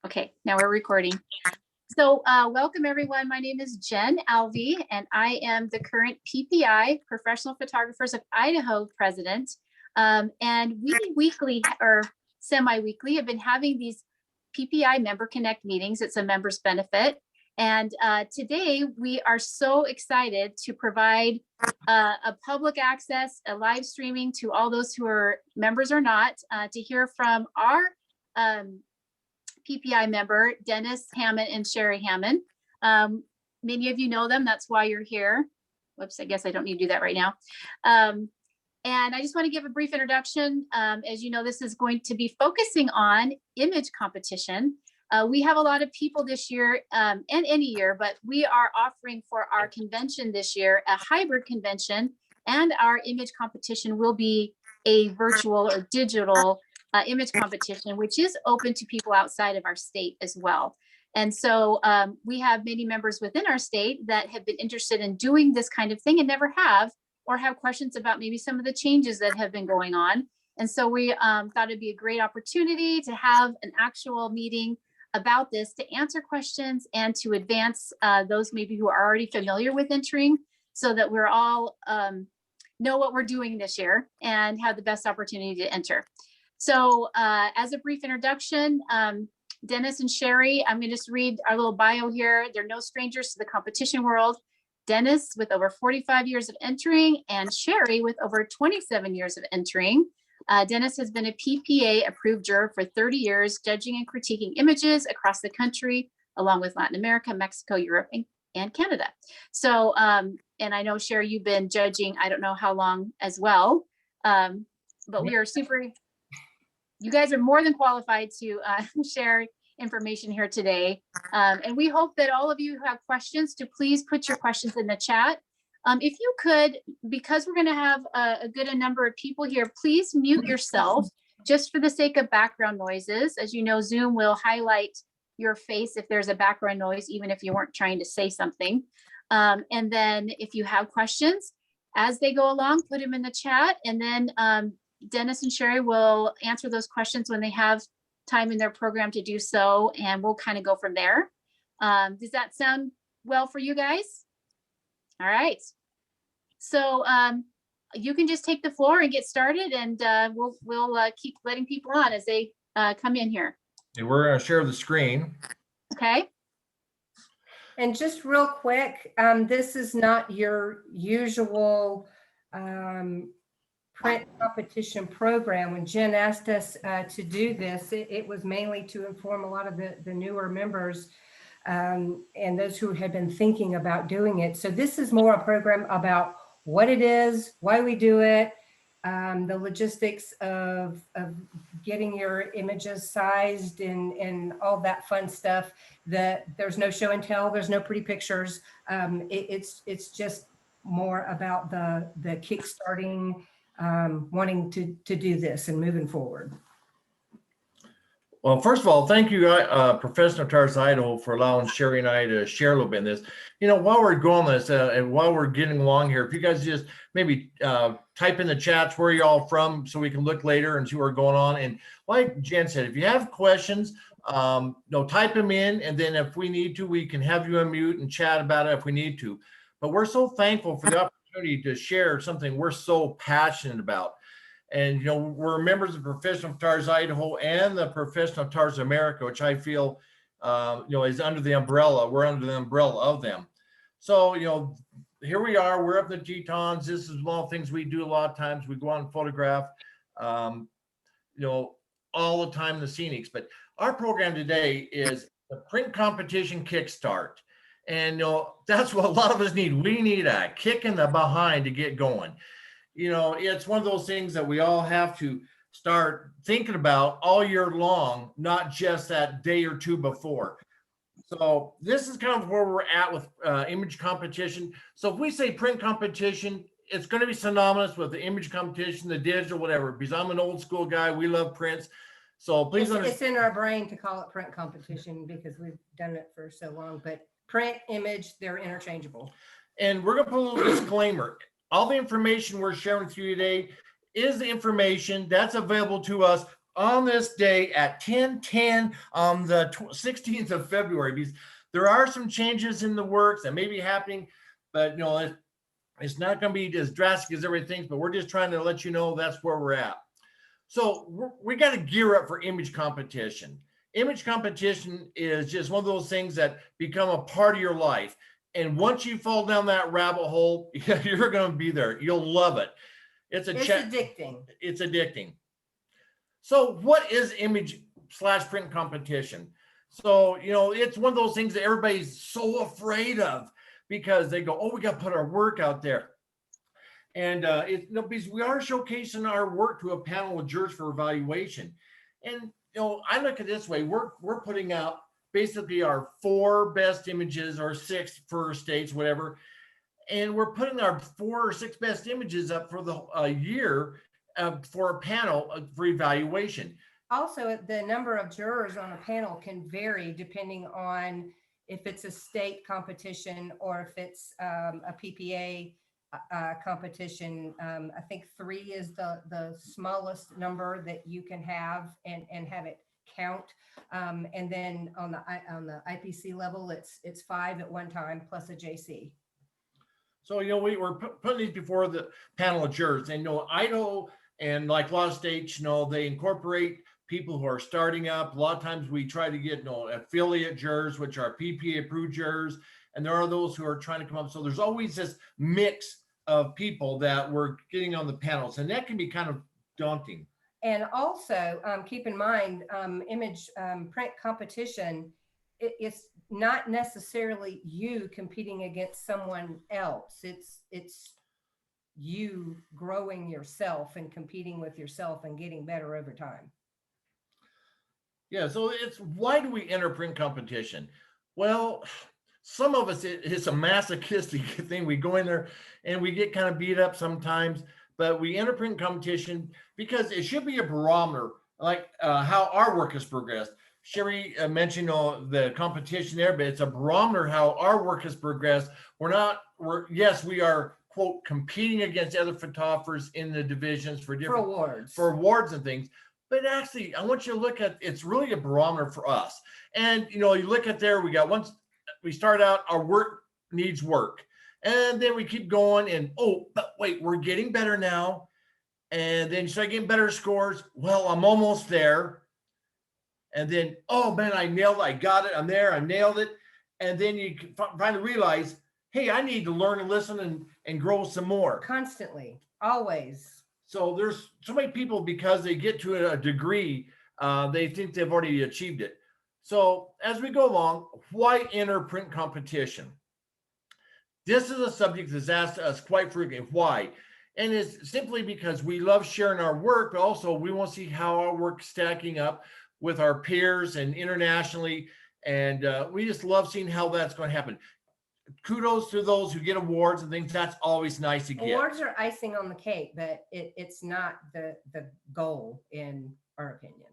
Okay, now we're recording. So welcome everyone. My name is Jen Alvey, and I am the current PPI, Professional Photographers of Idaho president. And we weekly or semi-weekly have been having these PPI Member Connect meetings. It's a members benefit. And today we are so excited to provide a public access, a live streaming to all those who are members or not, to hear from our PPI member, Dennis Hammon and Cheri Hammon. Many of you know them. That's why you're here. Whoops, I guess I don't need to do that right now. And I just want to give a brief introduction. As you know, this is going to be focusing on image competition. We have a lot of people this year and any year, but we are offering for our convention this year a hybrid convention, and our image competition will be a virtual or digital image competition, which is open to people outside of our state as well. And so we have many members within our state that have been interested in doing this kind of thing and never have, or have questions about maybe some of the changes that have been going on. And so we thought it'd be a great opportunity to have an actual meeting about this, to answer questions and to advance those maybe who are already familiar with entering, so that we're all know what we're doing this year and have the best opportunity to enter. So as a brief introduction, Dennis and Cheri, I'm gonna just read our little bio here. They're no strangers to the competition world. Dennis with over 45 years of entering, and Cheri with over 27 years of entering. Dennis has been a PPA approved juror for 30 years, judging and critiquing images across the country, along with Latin America, Mexico, Europe, and Canada. So, and I know, Cheri, you've been judging, I don't know how long as well, but we are super, you guys are more than qualified to share information here today. And we hope that all of you who have questions to please put your questions in the chat. If you could, because we're gonna have a good number of people here, please mute yourself just for the sake of background noises. As you know, Zoom will highlight your face if there's a background noise, even if you weren't trying to say something. And then if you have questions, as they go along, put them in the chat, and then Dennis and Cheri will answer those questions when they have time in their program to do so, and we'll kind of go from there. Does that sound well for you guys? All right. So you can just take the floor and get started, and we'll keep letting people on as they come in here. And we're going to share the screen. Okay. And just real quick, this is not your usual print competition program. When Jen asked us to do this, it was mainly to inform a lot of the newer members and those who had been thinking about doing it. So this is more a program about what it is, why we do it, the logistics of getting your images sized and all that fun stuff. That there's no show and tell, there's no pretty pictures. It's just more about the kickstarting, wanting to do this and moving forward. Well, first of all, thank you, Professional Photographers Idaho, for allowing Cheri and I to share a little bit in this. You know, while we're going this and while we're getting along here, if you guys just maybe type in the chats where you're all from, so we can look later and see what's going on. And like Jen said, if you have questions, type them in, and then if we need to, we can have you unmute and chat about it if we need to. But we're so thankful for the opportunity to share something we're so passionate about. And, you know, we're members of Professional Photographers Idaho and the Professional Photographers America, which I feel, is under the umbrella. We're under the umbrella of them. So, you know, here we are. We're up in the Tetons. This is one of the things we do a lot of times. We go out and photograph, all the time in the scenics. But our program today is the Print Competition Kickstart. And, that's what a lot of us need. We need a kick in the behind to get going. You know, it's one of those things that we all have to start thinking about all year long, not just that day or two before. So this is kind of where we're at with image competition. So if we say print competition, it's going to be synonymous with the image competition, the digital, whatever, because I'm an old school guy. We love prints. So please understand. It's in our brain to call it print competition because we've done it for so long, but print, image, they're interchangeable. And we're going to put a little disclaimer. All the information we're sharing with you today is the information that's available to us on this day at 10:10 on the 16th of February, because there are some changes in the works that may be happening, but it's not going to be as drastic as everybody thinks, but we're just trying to let you know that's where we're at. So we got to gear up for image competition. Image competition is just one of those things that become a part of your life. And once you fall down that rabbit hole, you're going to be there. You'll love it. It's addicting. It's addicting. So what is image/print competition? So, it's one of those things that everybody's so afraid of because they go, oh, we got to put our work out there. And because we are showcasing our work to a panel of jurors for evaluation. And, I look at it this way, we're putting out basically our 4 best images or 6 for states, whatever. And we're putting our 4 or 6 best images up for the year for a panel for evaluation. Also, the number of jurors on a panel can vary depending on if it's a state competition or if it's a PPA competition. I think 3 is the smallest number that you can have and have it count. And then on the IPC level, it's 5 at one time plus a JC. So, we're putting these before the panel of jurors, and Idaho and like a lot of states, they incorporate people who are starting up. A lot of times we try to get affiliate jurors, which are PPA approved jurors, and there are those who are trying to come up. So there's always this mix of people that we're getting on the panels, and that can be kind of daunting. And also keep in mind, image print competition, it's not necessarily you competing against someone else. It's you growing yourself and competing with yourself and getting better over time. Yeah, so why do we enter print competition? Well, some of us, it's a masochistic thing. We go in there and we get kind of beat up sometimes, but we enter print competition because it should be a barometer, like how our work has progressed. Cheri mentioned the competition there, but it's a barometer how our work has progressed. Yes, we are, quote, competing against other photographers in the divisions for awards and things. But actually, I want you to look at, it's really a barometer for us. And, you look at there, we start out, our work needs work. And then we keep going and, oh, but wait, we're getting better now. And then you start getting better scores. Well, I'm almost there. And then, oh man, I nailed it. I got it. I'm there. I nailed it. And then you finally realize, hey, I need to learn and listen and grow some more. Constantly, always. So there's so many people, because they get to a degree, they think they've already achieved it. So as we go along, why enter print competition? This is a subject that's asked us quite frequently. Why? And it's simply because we love sharing our work, but also we want to see how our work's stacking up with our peers and internationally. And we just love seeing how that's going to happen. Kudos to those who get awards and things. That's always nice to get. Awards are icing on the cake, but it's not the goal, in our opinion.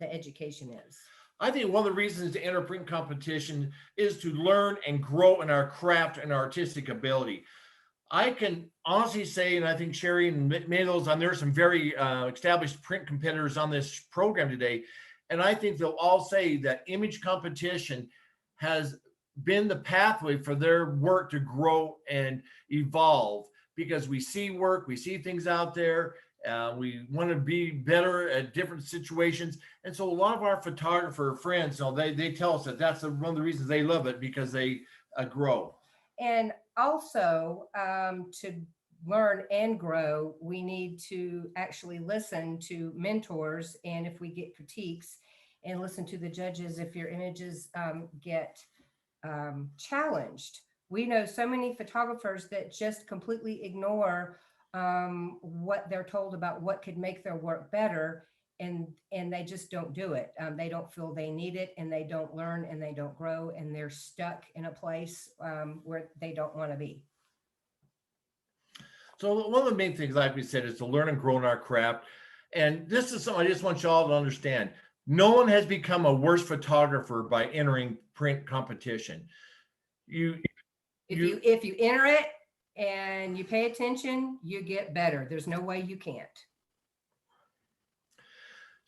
The education is. I think one of the reasons to enter print competition is to learn and grow in our craft and artistic ability. I can honestly say, and I think Cheri and many of those on there are some very established print competitors on this program today, and I think they'll all say that image competition has been the pathway for their work to grow and evolve, because we see work, we see things out there, we want to be better at different situations. And so a lot of our photographer friends, they tell us that that's one of the reasons they love it, because they grow. And also to learn and grow, we need to actually listen to mentors, and if we get critiques, and listen to the judges if your images get challenged. We know so many photographers that just completely ignore what they're told about what could make their work better, and they just don't do it. They don't feel they need it, and they don't learn, and they don't grow, and they're stuck in a place where they don't want to be. So one of the main things, like we said, is to learn and grow in our craft. And this is something I just want y'all to understand. No one has become a worse photographer by entering print competition. If you enter it and you pay attention, you get better. There's no way you can't.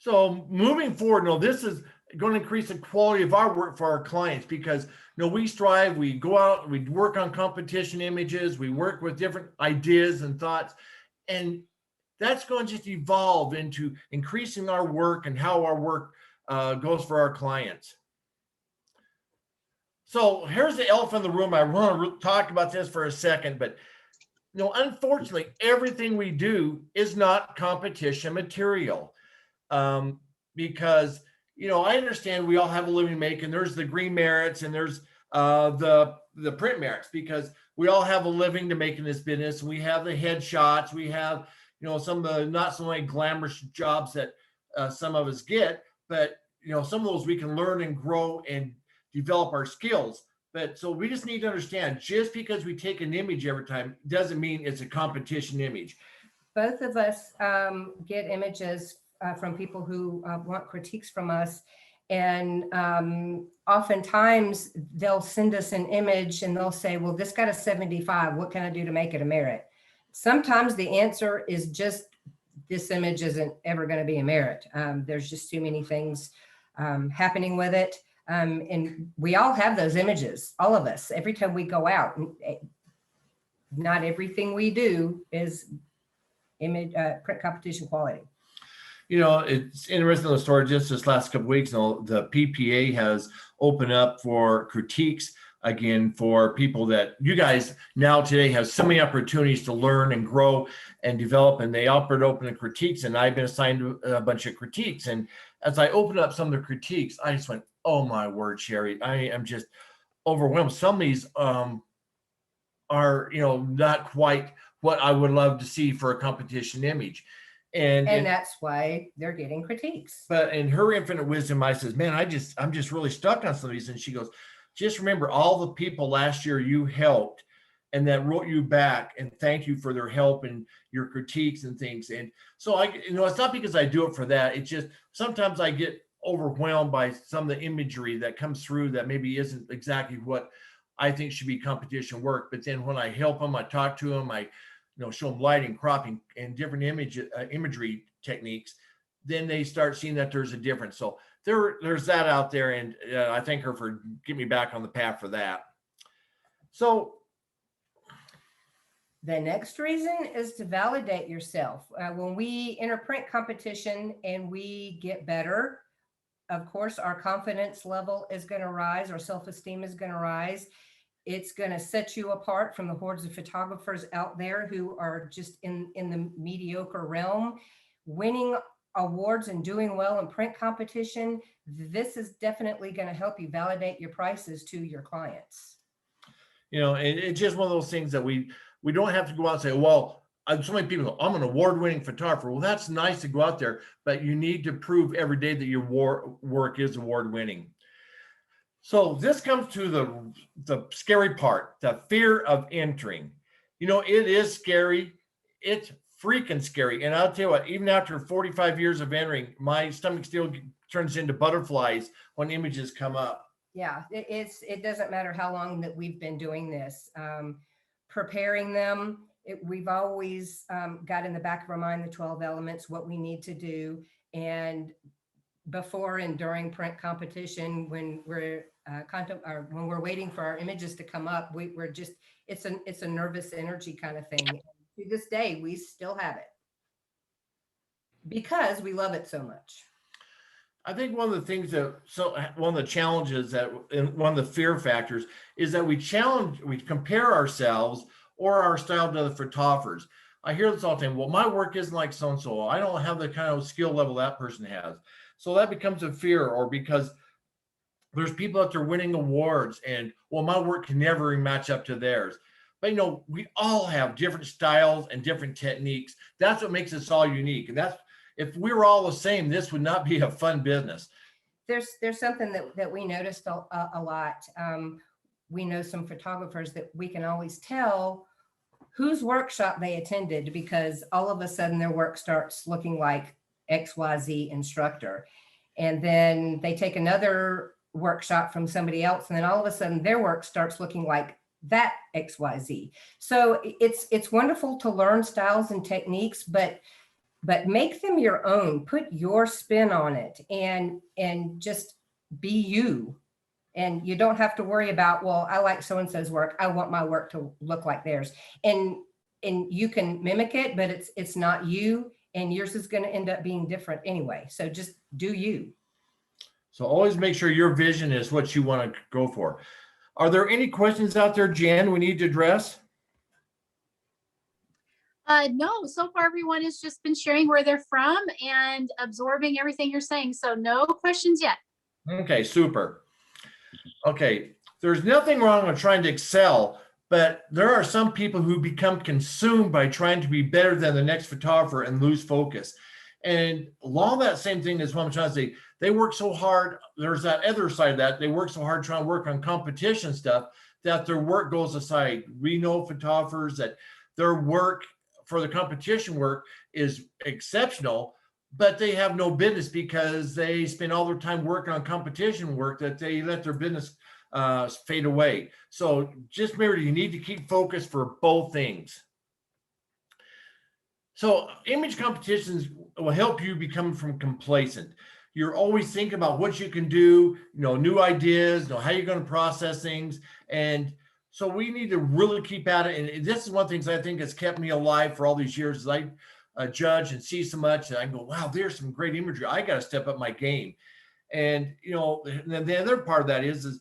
So moving forward, no, this is going to increase the quality of our work for our clients because we strive, we go out, we work on competition images, we work with different ideas and thoughts, and that's going to just evolve into increasing our work and how our work goes for our clients. So here's the elephant in the room. I want to talk about this for a second, but unfortunately, everything we do is not competition material. Because I understand we all have a living to make, and there's the green merits and there's the print merits, because we all have a living to make in this business. We have the headshots, we have some of the not so many glamorous jobs that some of us get, but some of those we can learn and grow and develop our skills. But so we just need to understand, just because we take an image every time doesn't mean it's a competition image. Both of us get images from people who want critiques from us. And oftentimes they'll send us an image and they'll say, well, this got a 75. What can I do to make it a merit? Sometimes the answer is just, this image isn't ever going to be a merit. There's just too many things happening with it. And we all have those images, all of us, every time we go out. Not everything we do is image print competition quality. It's interesting, the story just this last couple of weeks, the PPA has opened up for critiques again for people that you guys now today have so many opportunities to learn and grow and develop, and they offered open the critiques, and I've been assigned a bunch of critiques. And as I opened up some of the critiques, I just went, oh my word, Cheri, I am just overwhelmed. Some of these are not quite what I would love to see for a competition image. And that's why they're getting critiques. But in her infinite wisdom, I says, man, I'm just really stuck on some of these. And she goes, just remember all the people last year you helped and that wrote you back, and thank you for their help and your critiques and things. And so it's not because I do it for that. It's just sometimes I get overwhelmed by some of the imagery that comes through that maybe isn't exactly what I think should be competition work. But then when I help them, I talk to them, I show them lighting, cropping, and different imagery techniques, then they start seeing that there's a difference. So there's that out there, and I thank her for getting me back on the path for that. So the next reason is to validate yourself. When we enter print competition and we get better, of course, our confidence level is going to rise, our self-esteem is going to rise. It's going to set you apart from the hordes of photographers out there who are just in the mediocre realm. Winning awards and doing well in print competition, this is definitely going to help you validate your prices to your clients. It's just one of those things that we don't have to go out and say, well, so many people go, I'm an award-winning photographer. Well, that's nice to go out there, but you need to prove every day that your work is award-winning. So this comes to the scary part, the fear of entering. It is scary. It's freaking scary. And I'll tell you what, even after 45 years of entering, my stomach still turns into butterflies when images come up. Yeah, it doesn't matter how long that we've been doing this. Preparing them, we've always got in the back of our mind the 12 elements, what we need to do. And before and during print competition, when we're when we're waiting for our images to come up, we're just, it's a nervous energy kind of thing. To this day, we still have it because we love it so much. I think one of the things one of the challenges and one of the fear factors is that we compare ourselves or our style to other photographers. I hear this all the time. Well, my work isn't like so-and-so. I don't have the kind of skill level that person has. So that becomes a fear, or because there's people out there winning awards and, well, my work can never match up to theirs. But, we all have different styles and different techniques. That's what makes us all unique. And if we were all the same, this would not be a fun business. There's something that we noticed a lot. We know some photographers that we can always tell whose workshop they attended, because all of a sudden their work starts looking like XYZ instructor. And then they take another workshop from somebody else, and then all of a sudden their work starts looking like that XYZ. So it's wonderful to learn styles and techniques, but but make them your own. Put your spin on it, and just be you. And you don't have to worry about, well, I like so-and-so's work, I want my work to look like theirs. And you can mimic it, but it's not you, and yours is going to end up being different anyway. So just do you. So always make sure your vision is what you want to go for. Are there any questions out there, Jan, we need to address? No, so far everyone has just been sharing where they're from and absorbing everything you're saying. So no questions yet. Okay, super. Okay, there's nothing wrong with trying to excel, but there are some people who become consumed by trying to be better than the next photographer and lose focus. And along that same thing is what I'm trying to say. They work so hard. There's that other side of that. They work so hard trying to work on competition stuff that their work goes aside. We know photographers that their work for the competition work is exceptional, but they have no business because they spend all their time working on competition work that they let their business fade away. So just remember, you need to keep focus for both things. So image competitions will help you become from complacent. You're always thinking about what you can do, new ideas, how you're going to process things. And so we need to really keep at it. And this is one of the things I think has kept me alive for all these years. Is I judge and see so much, and I go, wow, there's some great imagery. I got to step up my game. And the other part of that is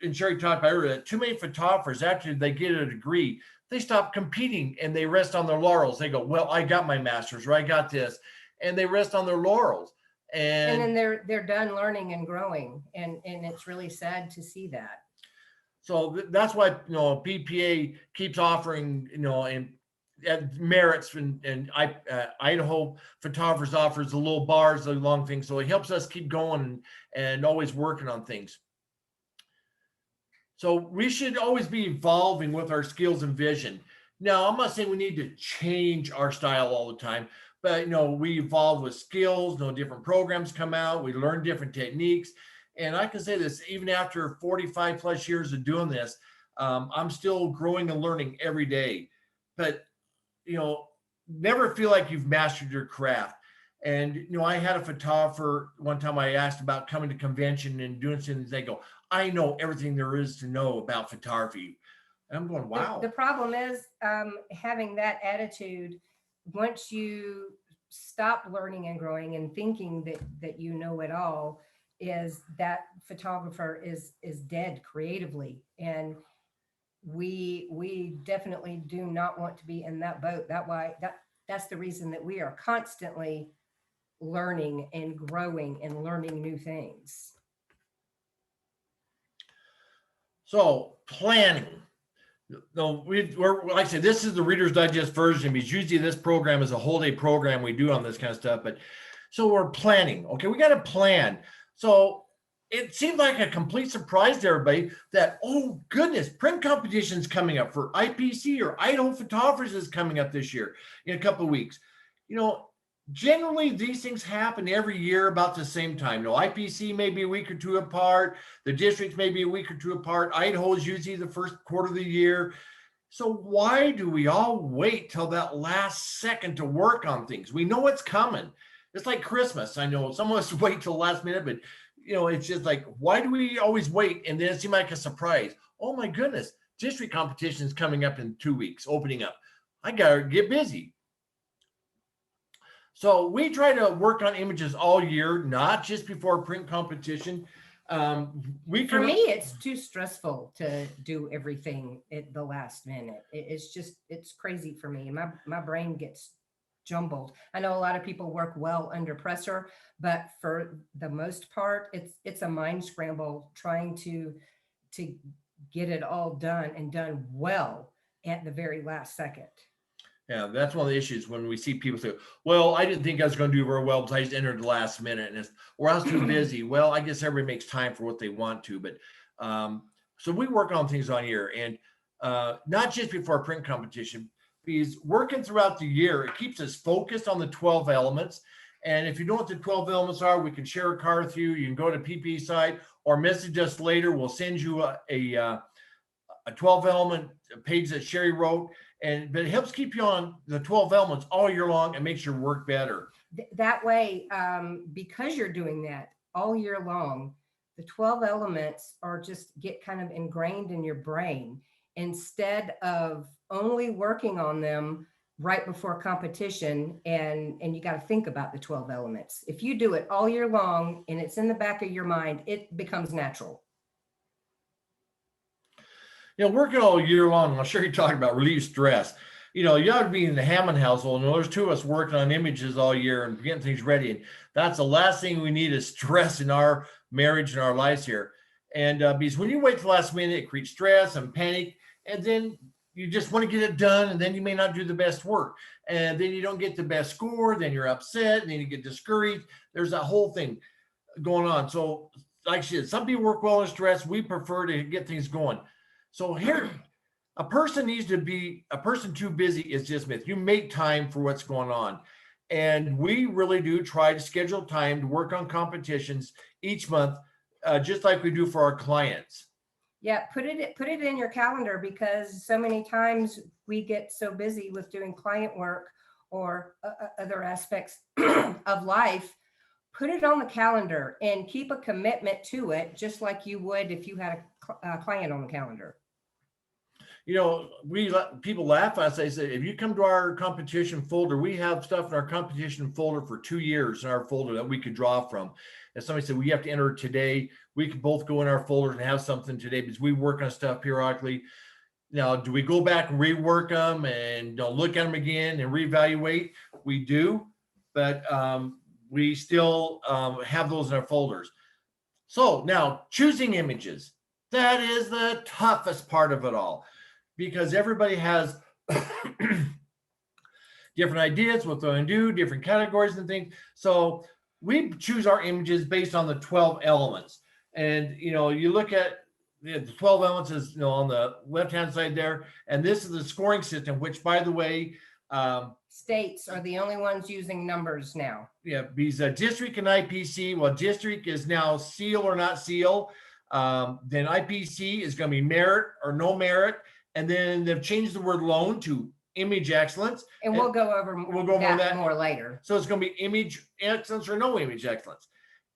and Cheri talked about earlier, too many photographers, after they get a degree, they stop competing and they rest on their laurels. They go, well, I got my master's, or I got this, and they rest on their laurels. And then they're done learning and growing, and it's really sad to see that. So that's why PPA keeps offering and merits, and Idaho Photographers offers the little bars, the long things, so it helps us keep going and always working on things. So we should always be evolving with our skills and vision. Now, I'm not saying we need to change our style all the time, but we evolve with skills. Different programs come out. We learn different techniques, and I can say this: even after 45 plus years of doing this, I'm still growing and learning every day. But never feel like you've mastered your craft. And I had a photographer one time. I asked about coming to convention and doing something. They go, I know everything there is to know about photography. And I'm going, wow. The problem is having that attitude. Once you stop learning and growing and thinking that you know it all, is that photographer is dead creatively. And we definitely do not want to be in that boat. That's the reason that we are constantly learning and growing and learning new things. So planning. We're like I said, this is the Reader's Digest version, because usually this program is a whole day program we do on this kind of stuff. But so we're planning. Okay, we got to plan. So it seemed like a complete surprise to everybody that, oh goodness, print competition's coming up for IPC, or Idaho Photographers is coming up this year in a couple of weeks. Generally these things happen every year about the same time. IPC may be a week or two apart. The districts may be a week or two apart. Idaho is usually the first quarter of the year. So why do we all wait till that last second to work on things? We know it's coming. It's like Christmas. I know some of us wait till the last minute, but it's just like, why do we always wait? And then it seems like a surprise. Oh my goodness, district competition is coming up in 2 weeks, opening up. I gotta get busy. So we try to work on images all year, not just before print competition. For me, it's too stressful to do everything at the last minute. It's crazy for me. My brain gets jumbled. I know a lot of people work well under pressure, but for the most part, it's a mind scramble trying to get it all done and done well at the very last second. Yeah, that's one of the issues when we see people say, well, I didn't think I was going to do very well because I just entered the last minute, or I was too busy. Well, I guess everybody makes time for what they want to, but so we work on things on here, and not just before print competition, because working throughout the year, it keeps us focused on the 12 elements. And if you know what the 12 elements are, we can share a card with you. You can go to PP site or message us later. We'll send you a 12 element page that Cheri wrote, but it helps keep you on the 12 elements all year long and makes your work better. That way, because you're doing that all year long, the 12 elements are just get kind of ingrained in your brain instead of only working on them right before competition. And you got to think about the 12 elements. If you do it all year long and it's in the back of your mind, it becomes natural. Working all year long, I'm sure you're talking about relieve stress. You ought to be in the Hammond household, and there's two of us working on images all year and getting things ready. And that's the last thing we need is stress in our marriage and our lives here. And because when you wait till the last minute, it creates stress and panic, and then you just want to get it done, and then you may not do the best work, and then you don't get the best score, then you're upset, and then you get discouraged. There's that whole thing going on. So like I said, some people work well in stress. We prefer to get things going. So here, a person too busy is just myth. You make time for what's going on. And we really do try to schedule time to work on competitions each month, just like we do for our clients. Yeah, put it in your calendar, because so many times we get so busy with doing client work or other aspects of life. Put it on the calendar and keep a commitment to it, just like you would if you had a client on the calendar. People laugh at us. They say, if you come to our competition folder, we have stuff in our competition folder for 2 years in our folder that we could draw from. And somebody said, we have to enter it today. We could both go in our folders and have something today, because we work on stuff periodically. Now, do we go back and rework them and look at them again and reevaluate? We do, but we still have those in our folders. So now, choosing images. That is the toughest part of it all, because everybody has different ideas what they're going to do, different categories and things. So we choose our images based on the 12 elements. And, you look at the 12 elements is, on the left-hand side there. And this is the scoring system, which, by the way, states are the only ones using numbers now. Yeah, because district and IPC, well, district is now seal or not seal. Then IPC is going to be merit or no merit. And then they've changed the word loan to image excellence. And we'll go over that more later. So it's going to be image excellence or no image excellence.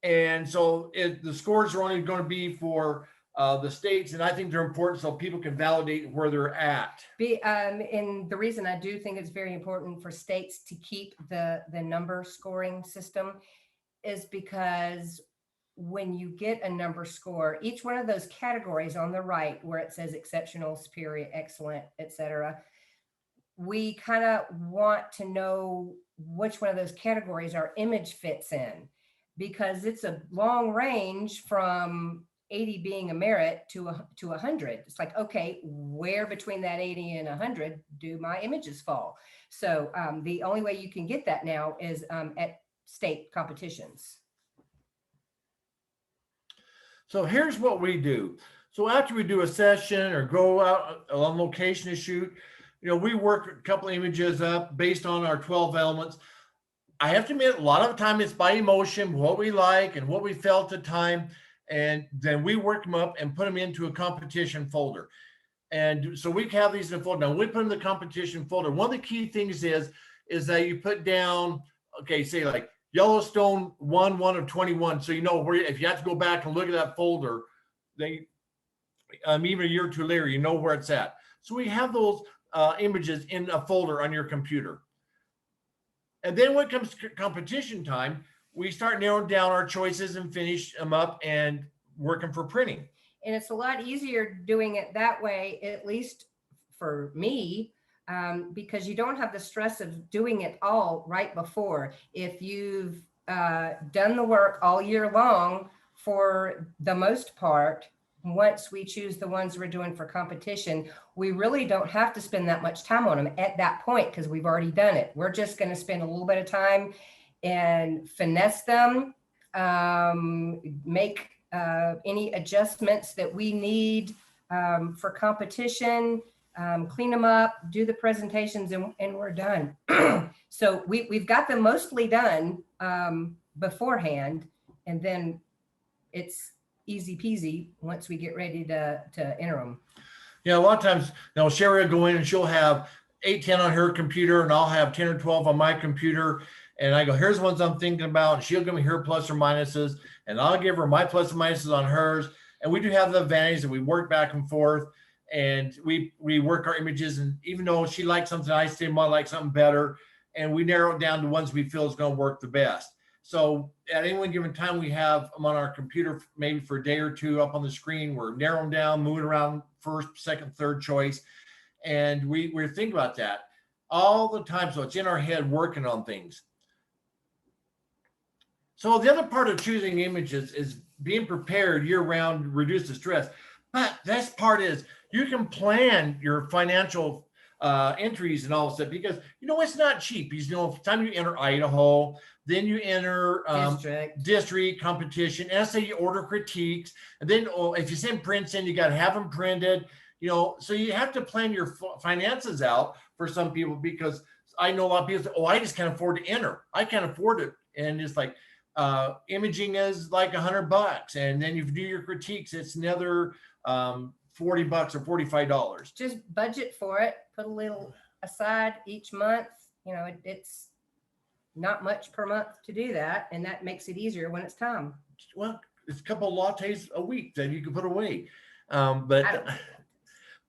And so the scores are only going to be for the states. And I think they're important so people can validate where they're at. And the reason I do think it's very important for states to keep the number scoring system is because when you get a number score, each one of those categories on the right where it says exceptional, superior, excellent, etc., we kind of want to know which one of those categories our image fits in, because it's a long range from 80 being a merit to 100. It's like, okay, where between that 80 and 100 do my images fall? So the only way you can get that now is at state competitions. So here's what we do. So after we do a session or go out on location to shoot, we work a couple of images up based on our 12 elements. I have to admit, a lot of the time it's by emotion, what we like and what we felt at the time. And then we work them up and put them into a competition folder. And so we have these in a folder. Now we put them in the competition folder. One of the key things is that you put down, okay, say like Yellowstone 1 of 21. So where, if you have to go back and look at that folder, even a year or two later, you know where it's at. So we have those images in a folder on your computer. And then when it comes to competition time, we start narrowing down our choices and finish them up and working for printing. And it's a lot easier doing it that way, at least for me, because you don't have the stress of doing it all right before. If you've done the work all year long, for the most part, once we choose the ones we're doing for competition, we really don't have to spend that much time on them at that point, because we've already done it. We're just going to spend a little bit of time and finesse them, make any adjustments that we need for competition, clean them up, do the presentations, and we're done. So we've got them mostly done beforehand, and then it's easy peasy once we get ready to enter them. Yeah, a lot of times now Cheri will go in and she'll have 8, 10 on her computer, and I'll have 10 or 12 on my computer. And I go, here's ones I'm thinking about. And she'll give me her plus or minuses, and I'll give her my plus and minuses on hers. And we do have the advantage that we work back and forth, and we work our images. And even though she likes something, I say might like something better, and we narrow it down to ones we feel is going to work the best. So at any one given time, we have them on our computer, maybe for a day or two up on the screen. We're narrowing down, moving around first, second, third choice. And we're thinking about that all the time. So it's in our head working on things. So the other part of choosing images is being prepared year round, reduce the stress. But this part is you can plan your financial entries and all of that, because it's not cheap. Because time you enter Idaho, then you enter district competition, and say you order critiques, and then if you send prints in, you got to have them printed. So you have to plan your finances out for some people, because I know a lot of people say, oh, I just can't afford to enter. I can't afford it. And it's like imaging is like $100, and then you do your critiques, it's another $40 or $45. Just budget for it, put a little aside each month. It's not much per month to do that, and that makes it easier when it's time. Well, it's a couple of lattes a week that you can put away.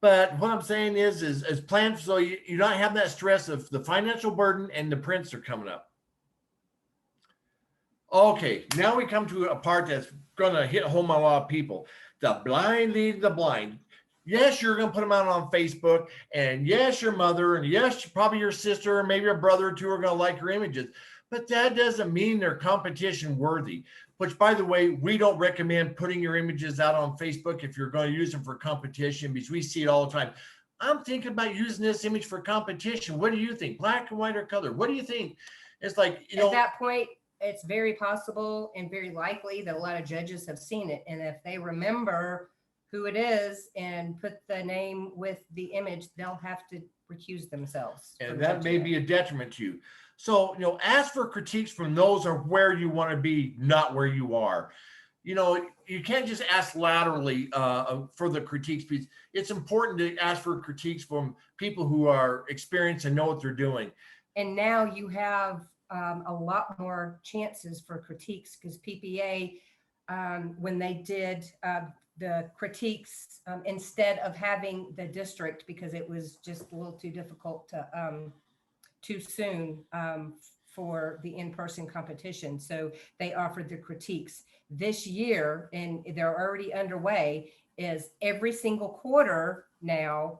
But what I'm saying is plan so you're not having that stress of the financial burden and the prints are coming up. Okay, now we come to a part that's going to hit home on a lot of people. The blind leading the blind. Yes, you're going to put them out on Facebook, and yes, your mother, and yes, probably your sister, or maybe your brother or two are going to like your images, but that doesn't mean they're competition worthy. Which, by the way, we don't recommend putting your images out on Facebook if you're going to use them for competition, because we see it all the time. I'm thinking about using this image for competition. What do you think? Black and white or color? What do you think? It's like, at that point, it's very possible and very likely that a lot of judges have seen it. And if they remember who it is and put the name with the image, they'll have to recuse themselves. And that may be a detriment to you. So, ask for critiques from those are where you want to be, not where you are. You can't just ask laterally for the critiques piece. It's important to ask for critiques from people who are experienced and know what they're doing. And now you have a lot more chances for critiques, because PPA, when they did the critiques, instead of having the district, because it was just a little too difficult too soon for the in-person competition. So they offered the critiques this year, and they're already underway, is every single quarter now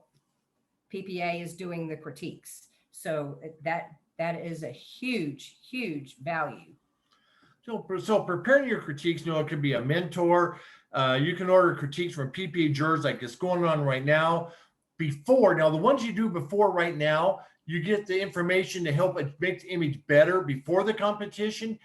PPA is doing the critiques. So that is a huge, huge value. So preparing your critiques, it could be a mentor. You can order critiques from PPA jurors like it's going on right now. Now, the ones you do before right now, you get the information to help make the image better before the competition.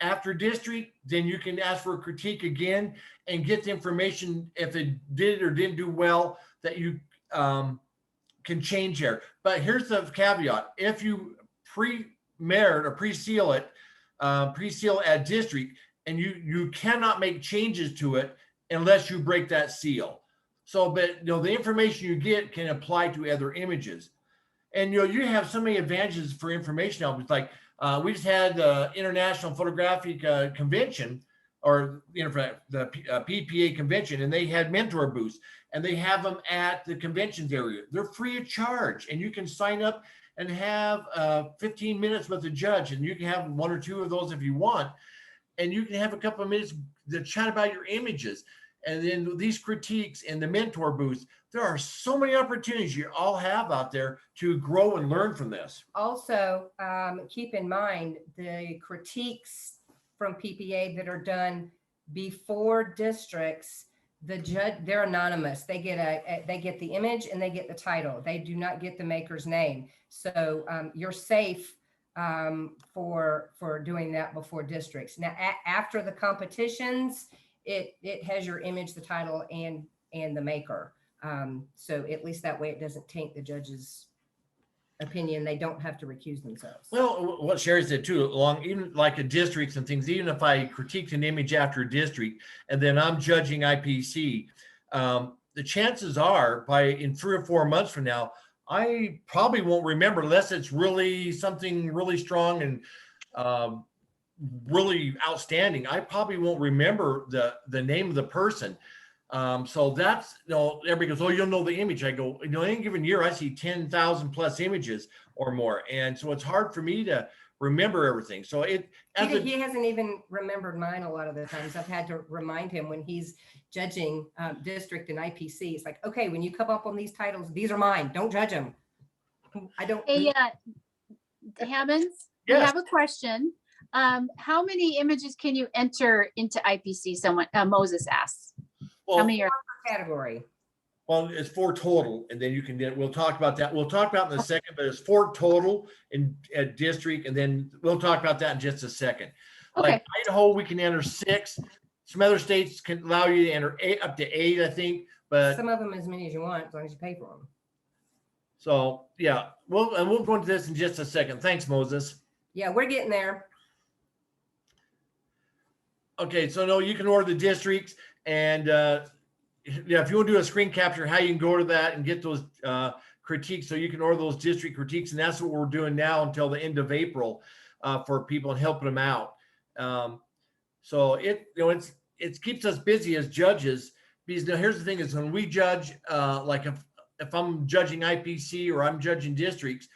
After district, then you can ask for a critique again and get the information if it did or didn't do well that you can change there. But here's the caveat. If you pre-merit or pre-seal it at district, and you cannot make changes to it unless you break that seal. So, but the information you get can apply to other images. And you have so many advantages for information now. It's like we just had the International Photographic Convention, or the PPA convention, and they had mentor booths, and they have them at the conventions area. They're free of charge, and you can sign up and have 15 minutes with the judge, and you can have one or two of those if you want, and you can have a couple of minutes to chat about your images. And then these critiques and the mentor booths, there are so many opportunities you all have out there to grow and learn from this. Also, keep in mind the critiques from PPA that are done before districts, the judge, they're anonymous. They get the image and they get the title. They do not get the maker's name. So you're safe for doing that before districts. Now, after the competitions, it has your image, the title, and the maker. So at least that way it doesn't taint the judge's opinion. They don't have to recuse themselves. Well, what Cheri said too, even like a districts and things, even if I critiqued an image after a district and then I'm judging IPC, the chances are in 3 or 4 months from now, I probably won't remember unless it's really something really strong and um, really outstanding. I probably won't remember the name of the person. So that's, everybody goes, oh, you'll know the image. I go, any given year, I see 10,000 plus images or more. And so it's hard for me to remember everything. So he hasn't even remembered mine a lot of the times. I've had to remind him when he's judging district and IPC. It's like, okay, when you come up on these titles, these are mine. Don't judge them. I don't. Hey, Hammonds, we Yes. have a question. How many images can you enter into IPC? Someone, Moses asks. Well, How many are category? Well, it's 4 total, and then we'll talk about that. We'll talk about it in a second, but it's 4 total in at district, and then we'll talk about that in just a second. okay? Like Idaho, we can enter 6. Some other states can allow you to enter 8, up to 8, I think. But some of them as many as you want, as long as you pay for them. So yeah, we'll go into this in just a second. Thanks, Moses. Yeah, we're getting there. Okay, so no, you can order the districts, and yeah, if you want to do a screen capture, how you can go to that and get those critiques, so you can order those district critiques, and that's what we're doing now until the end of April for people and helping them out. So it keeps us busy as judges, because here's the thing: is when we judge, like if I'm judging IPC or I'm judging districts,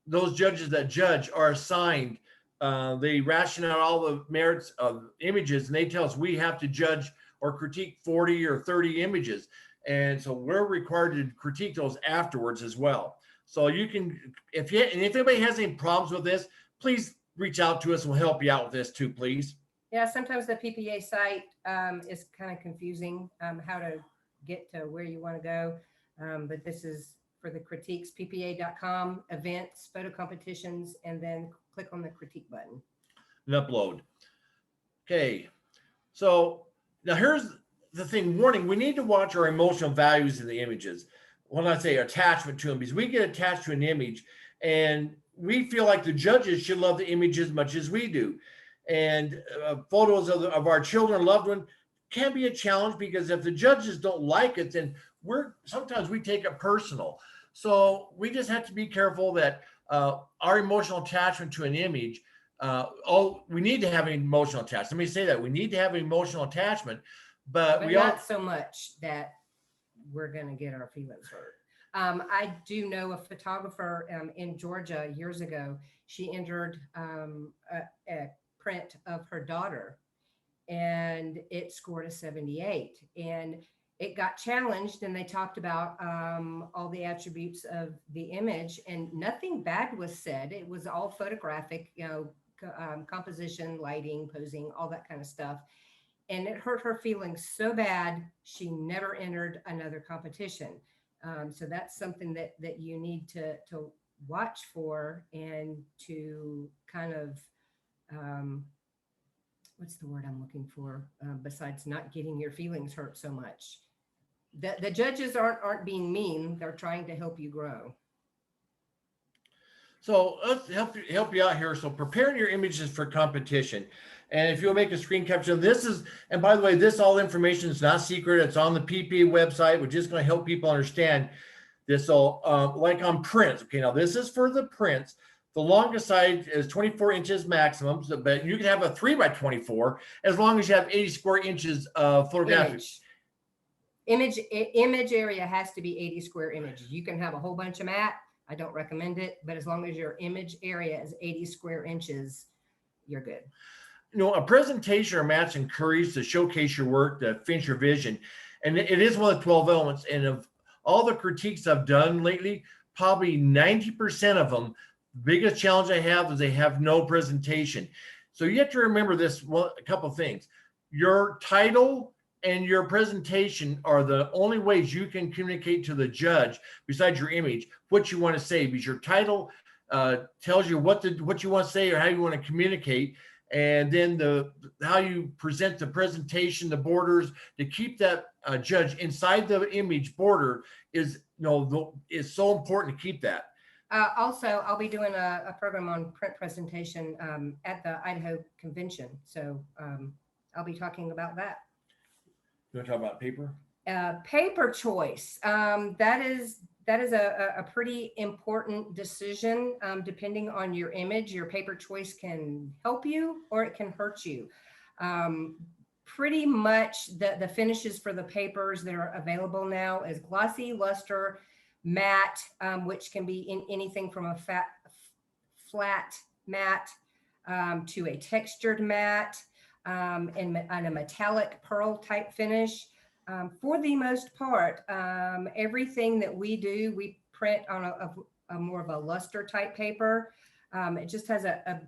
those judges that judge are assigned. They ration out all the merits of images, and they tell us we have to judge or critique 40 or 30 images. And so we're required to critique those afterwards as well. So you can, if anybody has any problems with this, please reach out to us and we'll help you out with this too, please. Yeah, sometimes the PPA site is kind of confusing how to get to where you want to go. But this is for the critiques, ppa.com, events, photo competitions, and then click on the critique button. And upload. Okay. So now here's the thing, warning, we need to watch our emotional values in the images. When I say attachment to them, because we get attached to an image and we feel like the judges should love the image as much as we do. And photos of our children, loved one can be a challenge, because if the judges don't like it, then sometimes we take it personal. So we just have to be careful that our emotional attachment to an image, we need to have an emotional attachment. Let me say that we need to have an emotional attachment, but we not so much that we're going to get our feelings hurt. I do know a photographer in Georgia years ago. She entered a print of her daughter, and it scored a 78. And it got challenged, and they talked about all the attributes of the image, and nothing bad was said. It was all photographic, composition, lighting, posing, all that kind of stuff. And it hurt her feelings so bad, she never entered another competition. So that's something that you need to watch for, and to kind of, what's the word I'm looking for, besides not getting your feelings hurt so much. The judges aren't being mean. They're trying to help you grow. So let's help you out here. So preparing your images for competition. And if you'll make a screen capture, and by the way, this all information is not secret. It's on the PPA website. We're just going to help people understand this. So like on prints. Okay, now this is for the prints. The longest side is 24 inches maximum, but you can have a 3x24 as long as you have 80 square inches of photographic. Image area has to be 80 square images. You can have a whole bunch of mat. I don't recommend it, but as long as your image area is 80 square inches, you're good. A presentation or match encourages to showcase your work, to finish your vision. And it is one of the 12 elements. And of all the critiques I've done lately, probably 90% of them, the biggest challenge I have is they have no presentation. So you have to remember this, a couple of things. Your title and your presentation are the only ways you can communicate to the judge, besides your image, what you want to say, because your title tells you what you want to say or how you want to communicate. And then how you present the presentation, the borders, to keep that judge inside the image border is so important to keep that. Also, I'll be doing a program on print presentation at the Idaho convention. So I'll be talking about that. You want to talk about paper? Paper choice. That is that is a pretty important decision. Depending on your image, your paper choice can help you or it can hurt you. Pretty much the finishes for the papers that are available now is glossy, luster, matte, which can be in anything from a flat matte to a textured matte, and a metallic pearl type finish. For the most part, everything that we do, we print on a more of a luster type paper. It just has a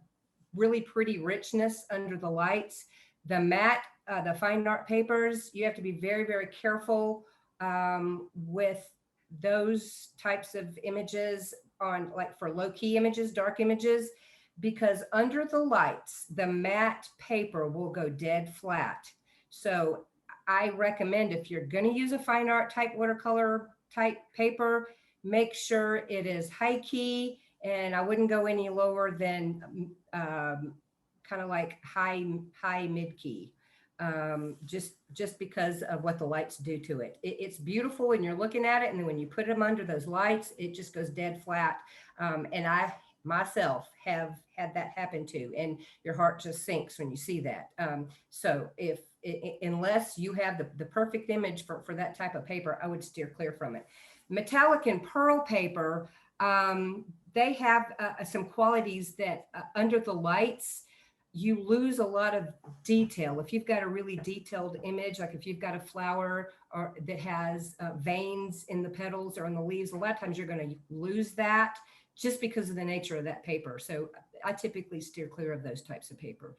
really pretty richness under the lights. The matte, the fine art papers, you have to be very, very careful with those types of images on, like for low key images, dark images, because under the lights, the matte paper will go dead flat. So I recommend, if you're going to use a fine art type watercolor type paper, make sure it is high key, and I wouldn't go any lower than kind of like high mid key, just because of what the lights do to it. It's beautiful when you're looking at it, and then when you put them under those lights, it just goes dead flat. And I myself have had that happen too, and your heart just sinks when you see that. So unless you have the perfect image for that type of paper, I would steer clear from it. Metallic and pearl paper, they have some qualities that under the lights, you lose a lot of detail. If you've got a really detailed image, like if you've got a flower or that has veins in the petals or in the leaves, a lot of times you're going to lose that just because of the nature of that paper. So I typically steer clear of those types of paper.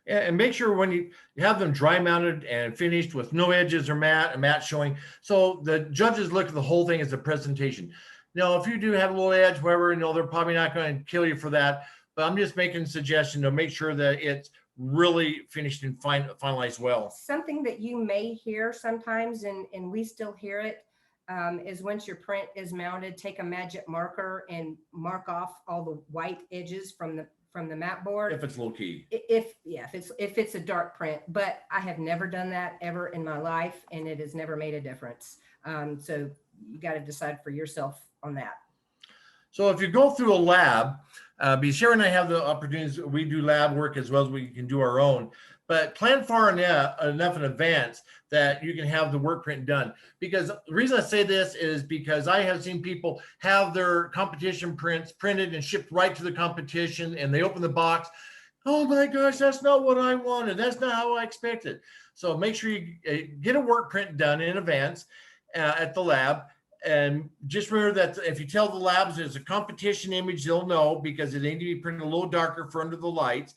And make sure when you have them dry mounted and finished with no edges or matte showing, so the judges look at the whole thing as a presentation. Now, if you do have a little edge, whatever, they're probably not going to kill you for that. But I'm just making a suggestion to make sure that it's really finished and finalized well. Something that you may hear sometimes, and we still hear it, is once your print is mounted, take a magic marker and mark off all the white edges from the mat board. If it's low key. If it's a dark print, but I have never done that ever in my life, and it has never made a difference. So you got to decide for yourself on that. So if you go through a lab, because Cheri and I have the opportunities, we do lab work as well as we can do our own, but plan far enough in advance that you can have the work print done. Because the reason I say this is because I have seen people have their competition prints printed and shipped right to the competition, and they open the box. Oh my gosh, that's not what I wanted. That's not how I expected. So make sure you get a work print done in advance at the lab. And just remember that if you tell the labs it's a competition image, they'll know, because it needs to be printed a little darker for under the lights.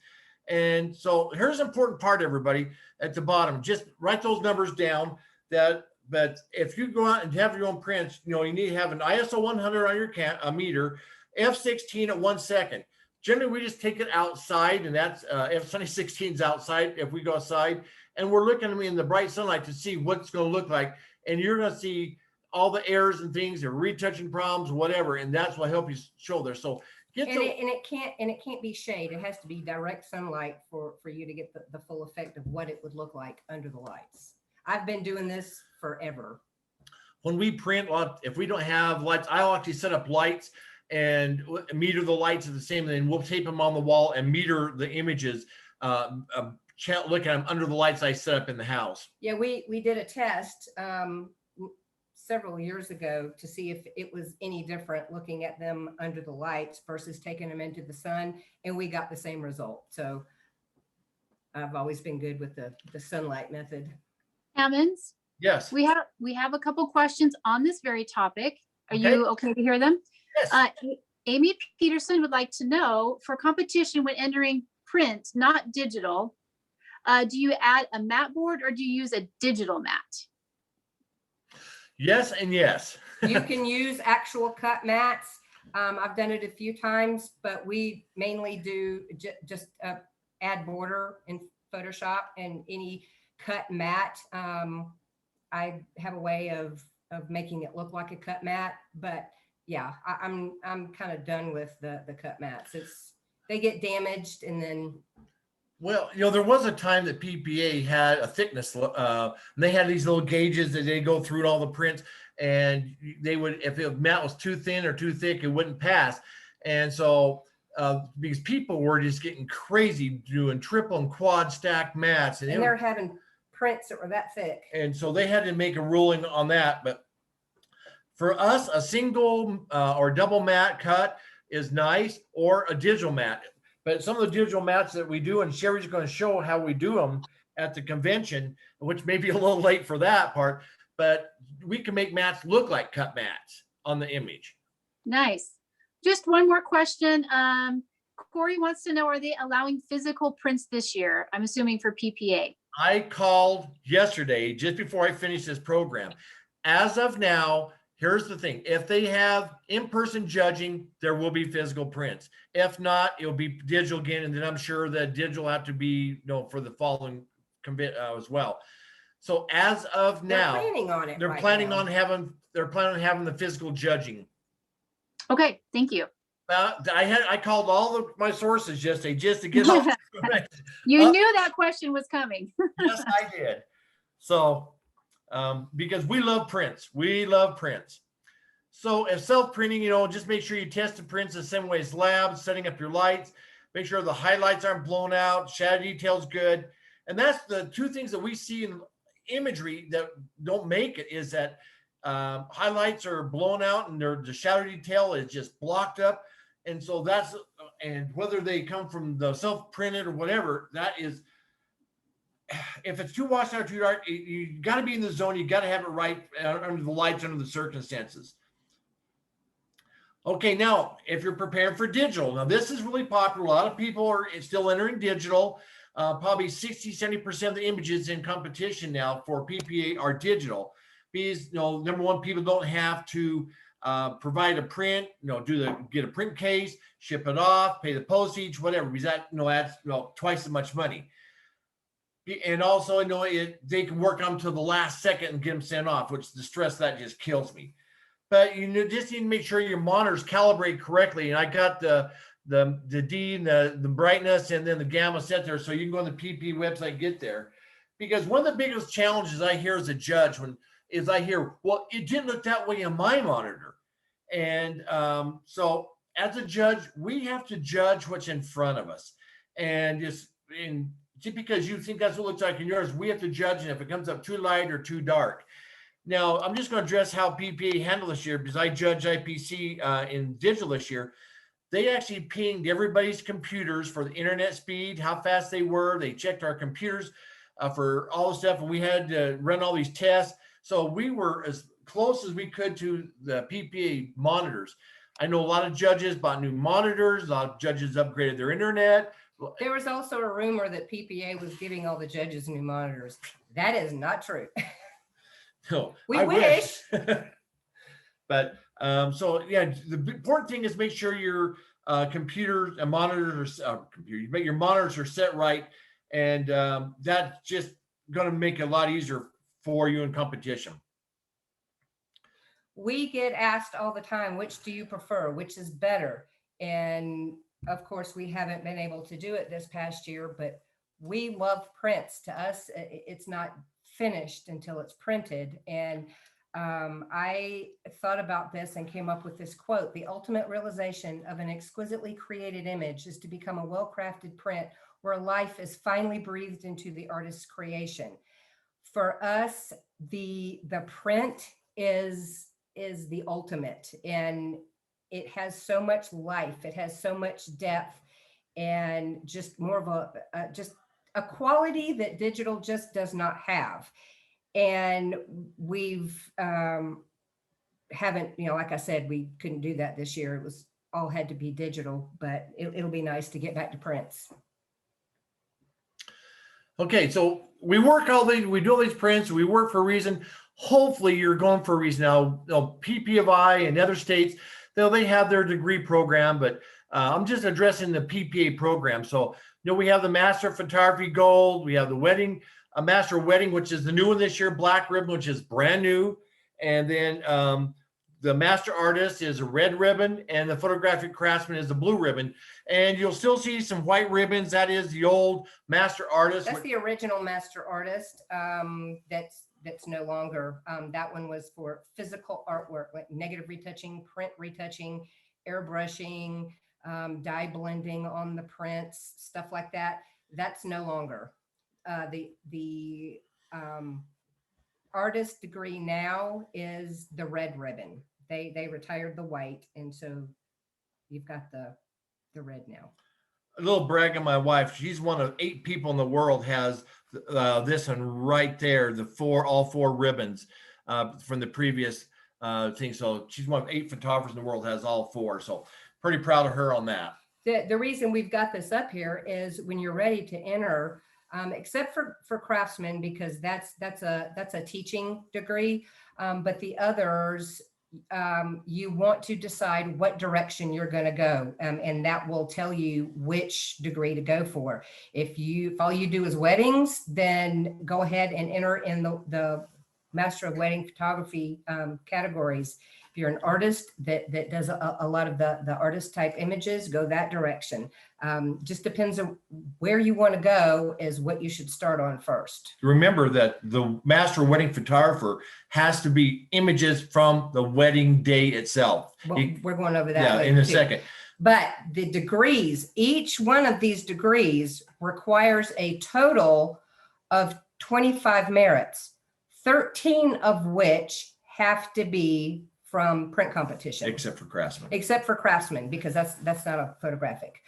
And so here's an important part, everybody, at the bottom. Just write those numbers down. But if you go out and have your own prints, you need to have an ISO 100 on your meter, F16 at 1 second. Generally, we just take it outside, and that's F16 is outside if we go outside. And we're looking in the bright sunlight to see what it's going to look like. And you're going to see all the errors and things, or retouching problems, whatever, and that's what help you show there. So it can't be shade. It has to be direct sunlight for you to get the full effect of what it would look like under the lights. I've been doing this forever. When we print, if we don't have lights, I'll actually set up lights and meter the lights at the same thing. We'll tape them on the wall and meter the images. Look at them under the lights I set up in the house. Yeah, we did a test several years ago to see if it was any different looking at them under the lights versus taking them into the sun, and we got the same result. So I've always been good with the sunlight method. Hammonds? Yes. We have a couple questions on this very topic. Are Okay. you okay to hear them? Yes. Amy Peterson would like to know, for competition when entering print, not digital, do you add a mat board or do you use a digital mat? Yes and yes. You can use actual cut mats. I've done it a few times, but we mainly do just add border in Photoshop, and any cut mat. I have a way of making it look like a cut mat, but yeah, I'm kind of done with the cut mats. They get damaged, and then Well, there was a time that PPA had a thickness, and they had these little gauges that they go through all the prints, and they would, if the mat was too thin or too thick, it wouldn't pass. And so, because people were just getting crazy doing triple and quad stack mats, And they're having prints that were that thick. and so they had to make a ruling on that. But for us, a single or double mat cut is nice, or a digital mat. But some of the digital mats that we do, and Cheri's going to show how we do them at the convention, which may be a little late for that part, but we can make mats look like cut mats on the image. Nice. Just one more question. Corey wants to know, are they allowing physical prints this year? I'm assuming for PPA. I called yesterday, just before I finished this program. As of now, here's the thing. If they have in-person judging, there will be physical prints. If not, it'll be digital again. And then I'm sure that digital have to be, for the following as well. So as of now, They're planning on it. they're right planning now. on having the physical judging. Okay, thank you. I called all of my sources yesterday just to get all this information. You knew that question was coming. Yes, I did. So, because we love prints. We love prints. So if self-printing, just make sure you test the prints the same way as labs, setting up your lights, make sure the highlights aren't blown out, shadow detail's good. And that's the two things that we see in imagery that don't make it, is that highlights are blown out and the shadow detail is just blocked up. And so and whether they come from the self-printed or whatever, that is, if it's too washed out, too dark, you got to be in the zone. You got to have it right under the lights, under the circumstances. Okay, now, if you're preparing for digital, now this is really popular. A lot of people are still entering digital. Probably 60-70% of the images in competition now for PPA are digital. Because, number one, people don't have to provide a print, get a print case, ship it off, pay the postage, whatever, because that, adds twice as much money. And also, they can work on them to the last second and get them sent off, which the stress that just kills me. But you just need to make sure your monitors calibrate correctly. And I got the D and the brightness and then the gamma set there, so you can go on the PP website and get there. Because one of the biggest challenges I hear as a judge is I hear, well, it didn't look that way on my monitor. And so as a judge, we have to judge what's in front of us. And just because you think that's what it looks like in yours, we have to judge it if it comes up too light or too dark. Now, I'm just going to address how PPA handled this year, because I judged IPC in digital this year. They actually pinged everybody's computers for the internet speed, how fast they were. They checked our computers for all the stuff, and we had to run all these tests. So we were as close as we could to the PPA monitors. I know a lot of judges bought new monitors. A lot of judges upgraded their internet. There was also a rumor that PPA was giving all the judges new monitors. That is not true. No, We wish. But so yeah, the important thing is make sure your computers and monitors your monitors are set right, and that's just going to make it a lot easier for you in competition. We get asked all the time, which do you prefer? Which is better? And of course, we haven't been able to do it this past year, but we love prints. To us, it's not finished until it's printed. And I thought about this and came up with this quote: the ultimate realization of an exquisitely created image is to become a well-crafted print where life is finally breathed into the artist's creation. For us, the print is the ultimate, and it has so much life, it has so much depth, and just more of a quality that digital just does not have. And we've haven't, like I said, we couldn't do that this year. It was all had to be digital, but it'll be nice to get back to prints. Okay, so we do all these prints, we work for a reason. Hopefully you're going for a reason. Now, PPFI and other states, they have their degree program, but I'm just addressing the PPA program. So, we have the Master of Photography Gold, we have the Wedding, a Master of Wedding, which is the new one this year, Black Ribbon, which is brand new. And then the master artist is a red ribbon and the photographic craftsman is the blue ribbon. And you'll still see some white ribbons. That is the old master artist. That's the original master artist. That's no longer. That one was for physical artwork, like negative retouching, print retouching, airbrushing, dye blending on the prints, stuff like that. That's no longer. The artist degree now is the red ribbon. They retired the white, and so you've got the red now. A little brag on my wife. She's one of 8 people in the world has this one right there, all four ribbons from the previous thing. So she's one of 8 photographers in the world has all 4. So pretty proud of her on that. The reason we've got this up here is when you're ready to enter, except for craftsmen, because that's a teaching degree, but the others, you want to decide what direction you're going to go, and that will tell you which degree to go for. If all you do is weddings, then go ahead and enter in the Master of Wedding Photography categories. If you're an artist that does a lot of the artist type images, go that direction. Just depends on where you want to go is what you should start on first. Remember that the master wedding photographer has to be images from the wedding day itself. Well, we're going over that in a too. second. But the degrees, each one of these degrees requires a total of 25 merits, 13 of which have to be from print competition. Except for craftsmen. Except for craftsmen, because that's not a photographic.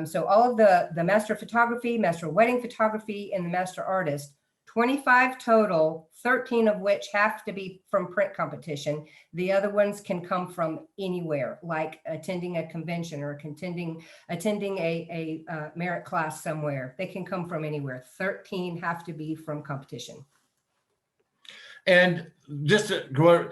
So all of the master of photography, master of wedding photography, and the master artist, 25 total, 13 of which have to be from print competition. The other ones can come from anywhere, like attending a convention or attending a merit class somewhere. They can come from anywhere. 13 have to be from competition. And just to go,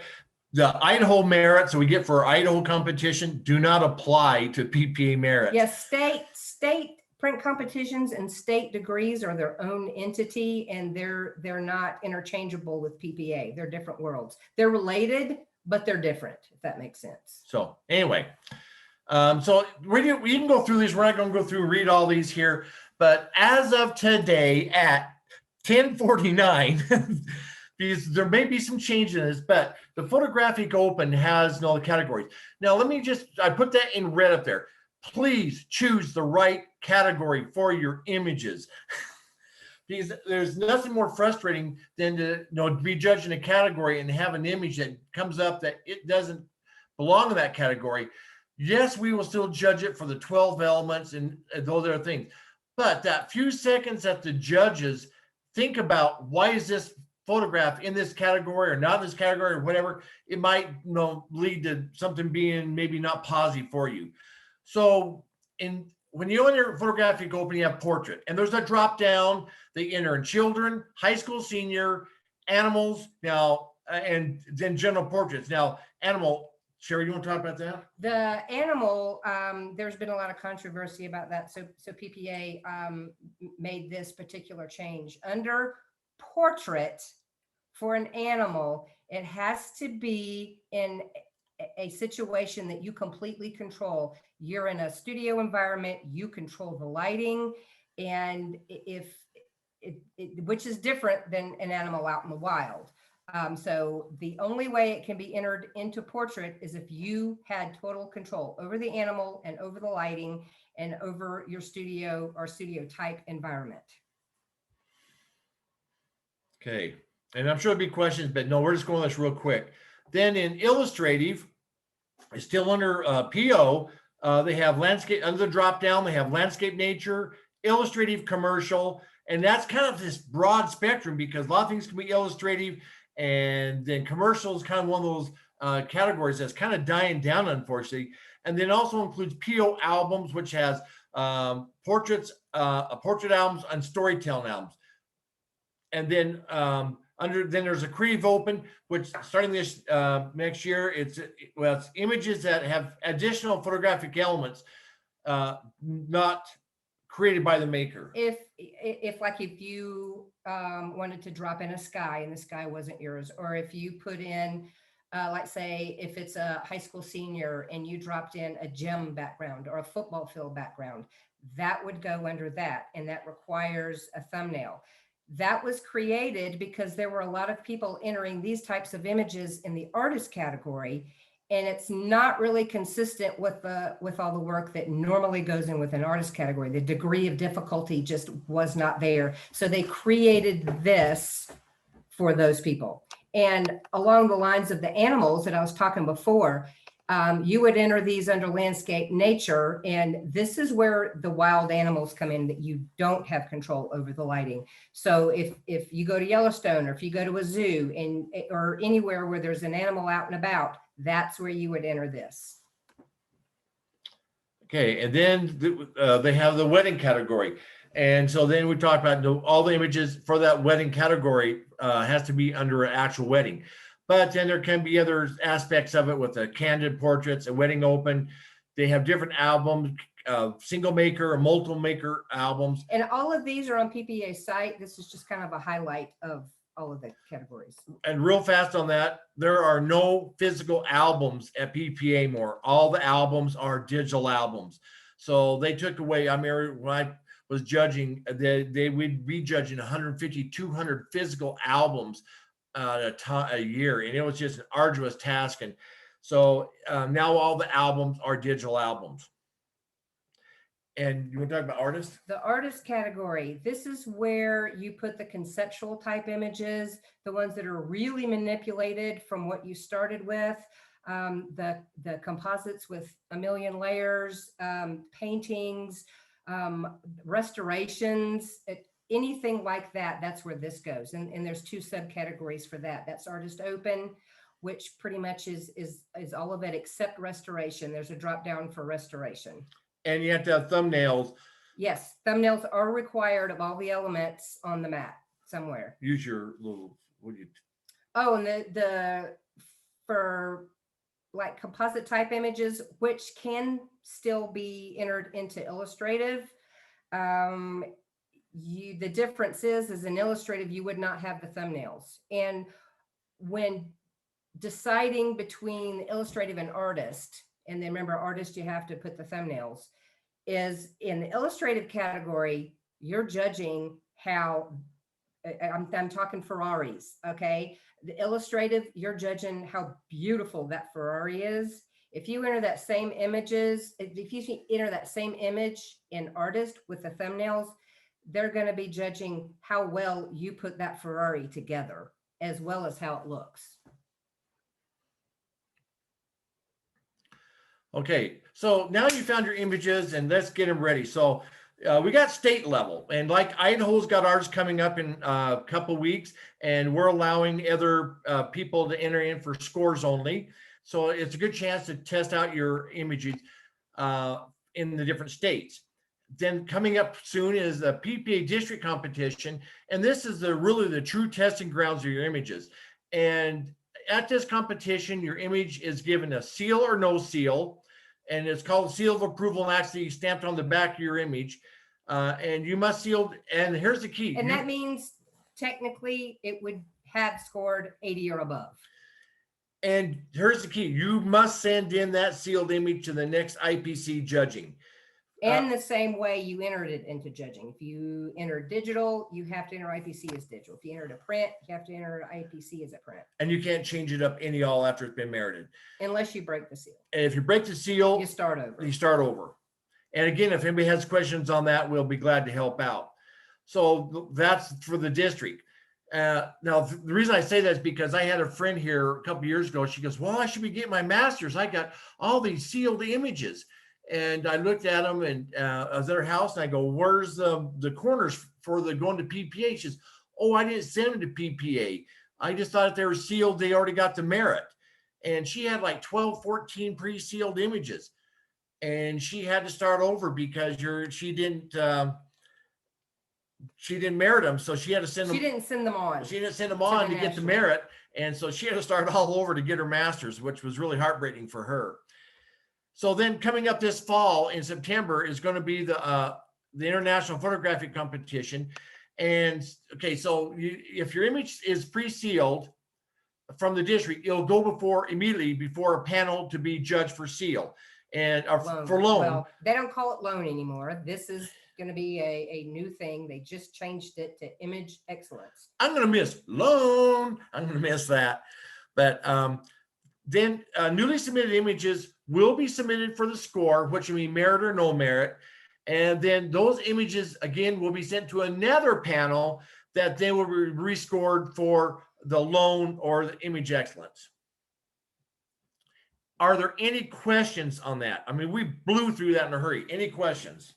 the Idaho merits that we get for our Idaho competition do not apply to PPA merits. Yes, state print competitions and state degrees are their own entity, and they're not interchangeable with PPA. They're different worlds. They're related, but they're different, if that makes sense. So anyway, so we can go through these. We're not going to go through and read all these here, but as of today at 10:49, because there may be some change in this, but the Photographic Open has no categories. Now, I put that in red up there. Please choose the right category for your images. Because there's nothing more frustrating than to be judged in a category and have an image that comes up that it doesn't belong in that category. Yes, we will still judge it for the 12 elements and those other things. But that few seconds that the judges think about, why is this photograph in this category or not in this category or whatever, it might lead to something being maybe not positive for you. So when you enter Photographic Open, you have portrait, and there's a drop down. They enter in children, high school senior, animals, now, and then general portraits. Now, animal, Cheri, you want to talk about that? The animal, there's been a lot of controversy about that. So PPA made this particular change. Under portrait for an animal, it has to be in a situation that you completely control. You're in a studio environment, you control the lighting, and which is different than an animal out in the wild. So the only way it can be entered into portrait is if you had total control over the animal and over the lighting and over your studio or studio type environment. Okay, and I'm sure there'll be questions, but no, we're just going this real quick. Then in illustrative, it's still under PO. They have landscape under the drop down. They have landscape, nature, illustrative, commercial, and that's kind of this broad spectrum because a lot of things can be illustrative, and then commercial is kind of one of those categories that's kind of dying down, unfortunately. And then also includes PO albums, which has portraits, portrait albums, and storytelling albums. And then then there's a Creative Open, which starting this next year, it's images that have additional photographic elements not created by the maker. If you wanted to drop in a sky and the sky wasn't yours, or if you put in Like say, if it's a high school senior and you dropped in a gym background or a football field background, that would go under that, and that requires a thumbnail. That was created because there were a lot of people entering these types of images in the artist category, and it's not really consistent with all the work that normally goes in with an artist category. The degree of difficulty just was not there. So they created this for those people. And along the lines of the animals that I was talking before, you would enter these under landscape nature, and this is where the wild animals come in that you don't have control over the lighting. So if you go to Yellowstone, or if you go to a zoo, or anywhere where there's an animal out and about, that's where you would enter this. Okay, and then they have the wedding category. And so then we talk about all the images for that wedding category has to be under an actual wedding. But then there can be other aspects of it with the candid portraits, a wedding open. They have different albums, single maker or multiple maker albums. And all of these are on PPA's site. This is just kind of a highlight of all of the categories. And real fast on that, there are no physical albums at PPA more. All the albums are digital albums. So they took away, I mean, when I was judging, they would be judging 150, 200 physical albums a year. And it was just an arduous task. And so now all the albums are digital albums. And you want to talk about artists? The artist category. This is where you put the conceptual type images, the ones that are really manipulated from what you started with, the composites with a million layers, paintings, restorations, anything like that. That's where this goes. And there's two subcategories for that. That's artist open, which pretty much is all of it except restoration. There's a drop down for restoration. And you have to have thumbnails. Yes, thumbnails are required of all the elements on the mat somewhere. Use your little, what do you? Oh, and for like composite type images, which can still be entered into illustrative. The difference is in illustrative, you would not have the thumbnails. And when deciding between illustrative and artist, and then remember artist, you have to put the thumbnails, is in the illustrative category, you're judging how, I'm talking Ferraris, okay? The illustrative, you're judging how beautiful that Ferrari is. If you enter that same images, if you enter that same image in artist with the thumbnails, they're going to be judging how well you put that Ferrari together, as well as how it looks. Okay, so now you found your images and let's get them ready. So we got state level, and like Idaho's got ours coming up in a couple weeks, and we're allowing other people to enter in for scores only. So it's a good chance to test out your images in the different states. Then coming up soon is the PPA district competition, and this is really the true testing grounds of your images. And at this competition, your image is given a seal or no seal, and it's called seal of approval, and actually stamped on the back of your image. And you must seal, and here's the key. And that means technically it would have scored 80 or above. And here's the key. You must send in that sealed image to the next IPC judging. And the same way you entered it into judging. If you enter digital, you have to enter IPC as digital. If you entered a print, you have to enter IPC as a print. And you can't change it up any all after it's been merited. Unless you break the seal. And if you break the seal, you start over. You start over. And again, if anybody has questions on that, we'll be glad to help out. So that's for the district. Now, the reason I say that is because I had a friend here a couple of years ago. She goes, well, I should be getting my master's. I got all these sealed images. And I looked at them, and I was at her house, and I go, where's the corners for the going to PPA? She says, oh, I didn't send them to PPA. I just thought if they were sealed, they already got the merit. And she had like 12, 14 pre-sealed images. And she had to start over because she didn't merit them. So she had to send them. She didn't send them on. She didn't send them on to get the merit. And so she had to start all over to get her master's, which was really heartbreaking for her. So then coming up this fall in September is going to be the International Photographic Competition. And okay, so if your image is pre-sealed, from the district, it'll go immediately before a panel to be judged for seal and for loan. Well, they don't call it loan anymore. This is going to be a new thing. They just changed it to image excellence. I'm going to miss loan. I'm going to miss that. But then newly submitted images will be submitted for the score, which will be merit or no merit. And then those images, again, will be sent to another panel that then will be rescored for the loan or the image excellence. Are there any questions on that? I mean, we blew through that in a hurry. Any questions?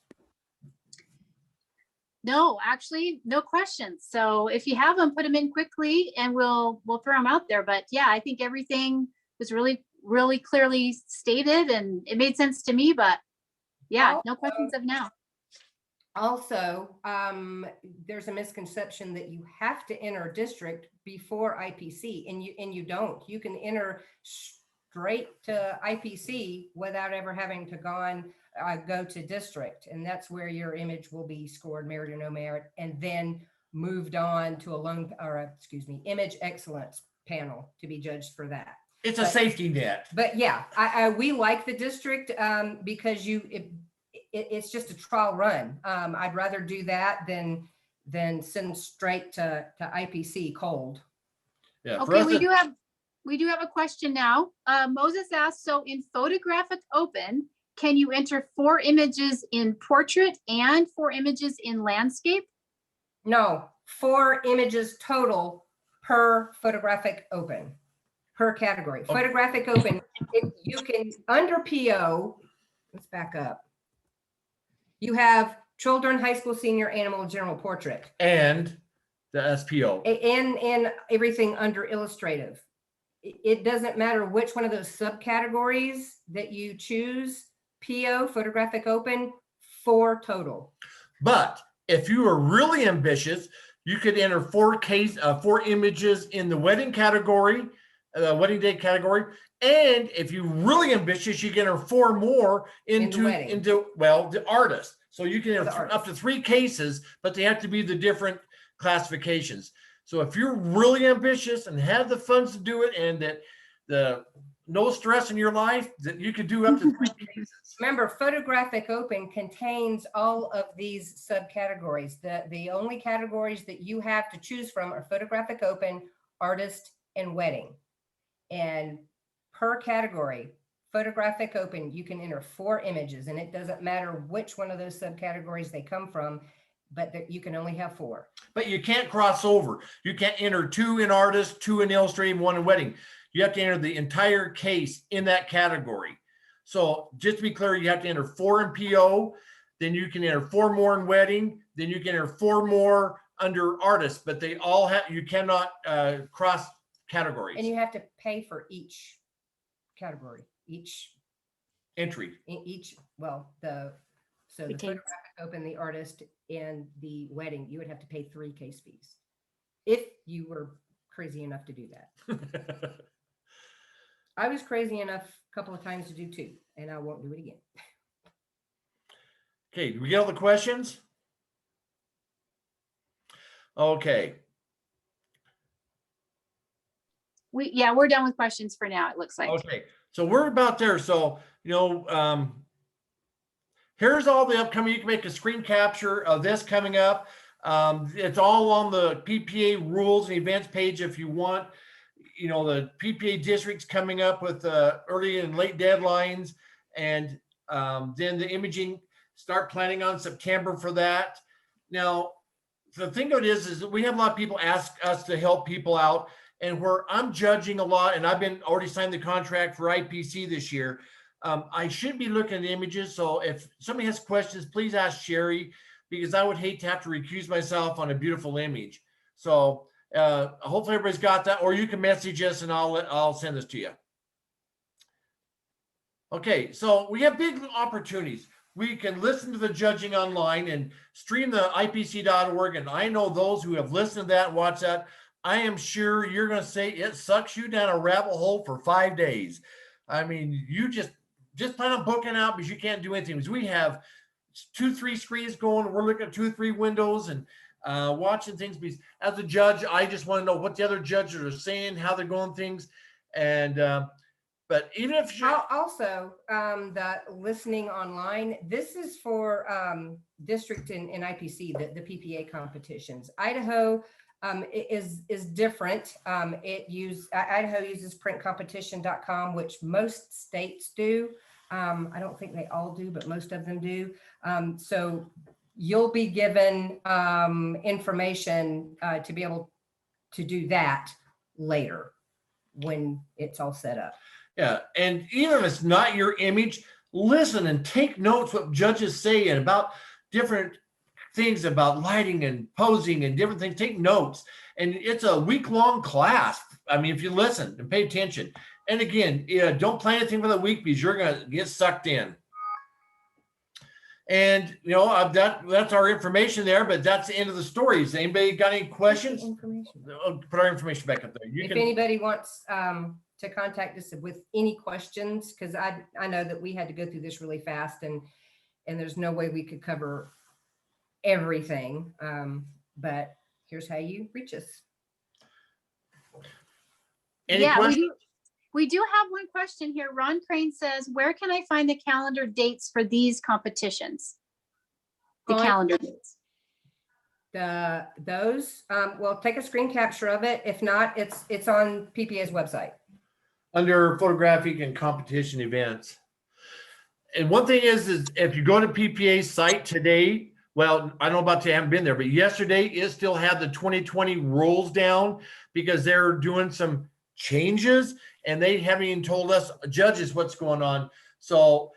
No, actually, no questions. So if you have them, put them in quickly and we'll throw them out there. But yeah, I think everything was really, really clearly stated and it made sense to me, but yeah, no questions of now. Also, there's a misconception that you have to enter district before IPC, and you don't. You can enter straight to IPC without ever having to go to district, and that's where your image will be scored merit or no merit, and then moved on to image excellence panel to be judged for that. It's a safety net. But yeah, we like the district because it's just a trial run. I'd rather do that than send straight to IPC cold. Yeah. Okay, we do have a question now. Moses asked, so in photographic open, can you enter 4 images in portrait and 4 images in landscape? No, 4 images total per photographic open, per category. Okay. Photographic open, you can, under PO, let's back up. You have children, high school, senior, animal, general portrait. And the SPO. And everything under illustrative. It doesn't matter which one of those subcategories that you choose, PO, photographic open, 4 total. But if you are really ambitious, you could enter 4 images in the wedding category, wedding day category. And if you're really ambitious, you can enter 4 more into the artist. So you can enter up to 3 cases, but they have to be the different classifications. So if you're really ambitious and have the funds to do it, and that the no stress in your life, that you could do up to 3 cases. Remember, photographic open contains all of these subcategories. The only categories that you have to choose from are photographic open, artist, and wedding. And per category, photographic open, you can enter 4 images, and it doesn't matter which one of those subcategories they come from, but that you can only have 4. But you can't cross over. You can't enter 2 in artist, 2 in illustrative, 1 in wedding. You have to enter the entire case in that category. So just to be clear, you have to enter 4 in PO, then you can enter 4 more in wedding, then you can enter 4 more under artist, but they all have, you cannot cross categories. And you have to pay for each category, each entry. The photographic open, the artist, and the wedding, you would have to pay 3 case fees if you were crazy enough to do that. I was crazy enough a couple of times to do 2, and I won't do it again. Okay, do we get all the questions? Okay. We're done with questions for now, it looks like. Okay, so we're about there. So, here's all the upcoming. You can make a screen capture of this coming up. It's all on the PPA rules and events page if you want. The PPA districts coming up with early and late deadlines, and then the imaging, start planning on September for that. Now, the thing of it is that we have a lot of people ask us to help people out, and where I'm judging a lot, and I've been already signed the contract for IPC this year. I should be looking at the images. So if somebody has questions, please ask Cheri, because I would hate to have to recuse myself on a beautiful image. So hopefully everybody's got that, or you can message us and I'll send this to you. Okay, so we have big opportunities. We can listen to the judging online and stream the IPC.org. And I know those who have listened to that and watched that, I am sure you're going to say it sucks you down a rabbit hole for 5 days. I mean, you just plan on booking out because you can't do anything. Because we have 2-3 screens going. We're looking at 2 or 3 windows, and watching things. As a judge, I just want to know what the other judges are saying, how they're going things. And, but even if you Also, the listening online, this is for district and IPC, the PPA competitions. Idaho is different. Idaho uses printcompetition.com, which most states do. I don't think they all do, but most of them do. So you'll be given information to be able to do that later when it's all set up. Yeah, and even if it's not your image, listen and take notes what judges say and about different things about lighting and posing and different things. Take notes, and it's a week-long class. I mean, if you listen and pay attention. And again, don't plan anything for the week because you're gonna get sucked in. And you know that's our information there, but that's the end of the stories. Anybody got any questions? Put our information back up there. If anybody wants to contact us with any questions, because I know that we had to go through this really fast, and there's no way we could cover everything. But here's how you reach us. Any questions? We do have one question here. Ron Crane says, where can I find the calendar dates for these competitions? The calendar dates. Well, take a screen capture of it. If not, it's on PPA's website. Under photographic and competition events. And one thing is if you go to PPA's site today, well, I don't know about you, I haven't been there, but yesterday it still had the 2020 rules down because they're doing some changes and they haven't even told us judges what's going on. So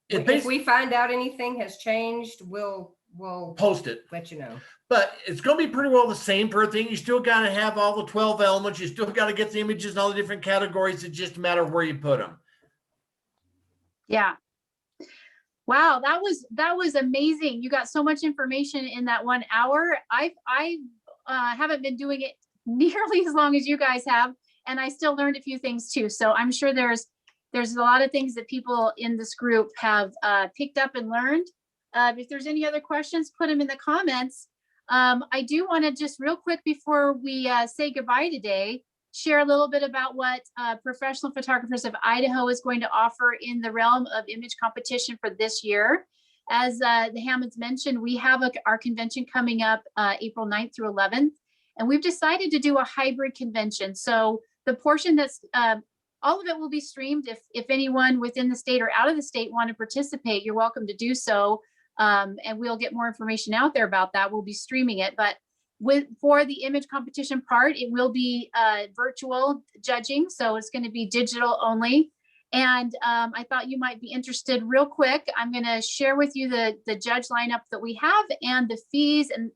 if we find out anything has changed, we'll post it, let you know. But it's going to be pretty well the same per thing. You still got to have all the 12 elements. You still got to get the images and all the different categories. It's just a matter of where you put them. Yeah. Wow, that was amazing. You got so much information in that 1 hour. I haven't been doing it nearly as long as you guys have, and I still learned a few things too. So I'm sure there's a lot of things that people in this group have picked up and learned. If there's any other questions, put them in the comments. I do want to just real quick before we say goodbye today, share a little bit about what Professional Photographers of Idaho is going to offer in the realm of image competition for this year. As the Hammonds mentioned, we have our convention coming up April 9th through 11th, and we've decided to do a hybrid convention. So the portion that's all of it will be streamed. If anyone within the state or out of the state want to participate, you're welcome to do so. And we'll get more information out there about that. We'll be streaming it, but for the image competition part, it will be virtual judging. So it's going to be digital only. And I thought you might be interested. Real quick, I'm going to share with you the judge lineup that we have and the fees and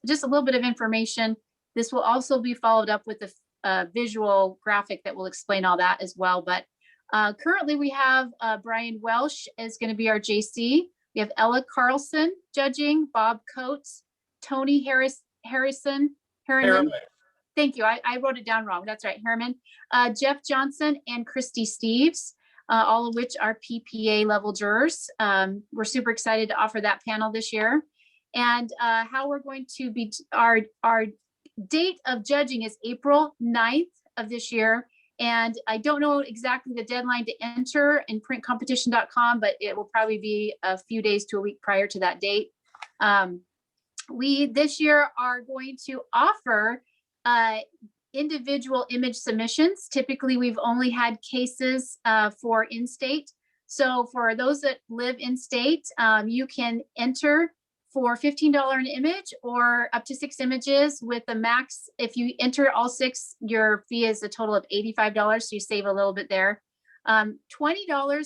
just a little bit of information. This will also be followed up with a visual graphic that will explain all that as well. But currently we have Brian Welsh is going to be our JC. We have Ella Carlson judging, Bob Coates, Tony Harriman. Thank you. I wrote it down wrong. That's right, Harriman. Jeff Johnson and Christy Steves, all of which are PPA level jurors. We're super excited to offer that panel this year. And how we're going to be, our date of judging is April 9th of this year. And I don't know exactly the deadline to enter in printcompetition.com, but it will probably be a few days to a week prior to that date. We this year are going to offer individual image submissions. Typically, we've only had cases for in-state. So for those that live in-state, you can enter for $15 an image or up to 6 images with the max. If you enter all 6, your fee is a total of $85. So you save a little bit there. $20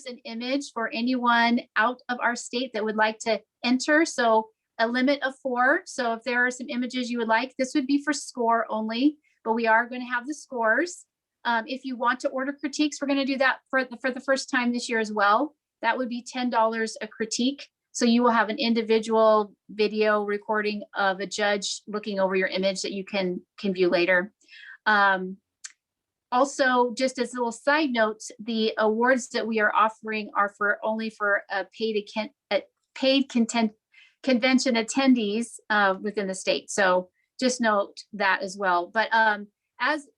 an image for anyone out of our state that would like to enter. So a limit of 4. So if there are some images you would like, this would be for score only, but we are going to have the scores. If you want to order critiques, we're going to do that for the first time this year as well. That would be $10 a critique. So you will have an individual video recording of a judge looking over your image that you can view later. Also, just as a little side note, the awards that we are offering are only for paid content convention attendees within the state. So just note that as well. But as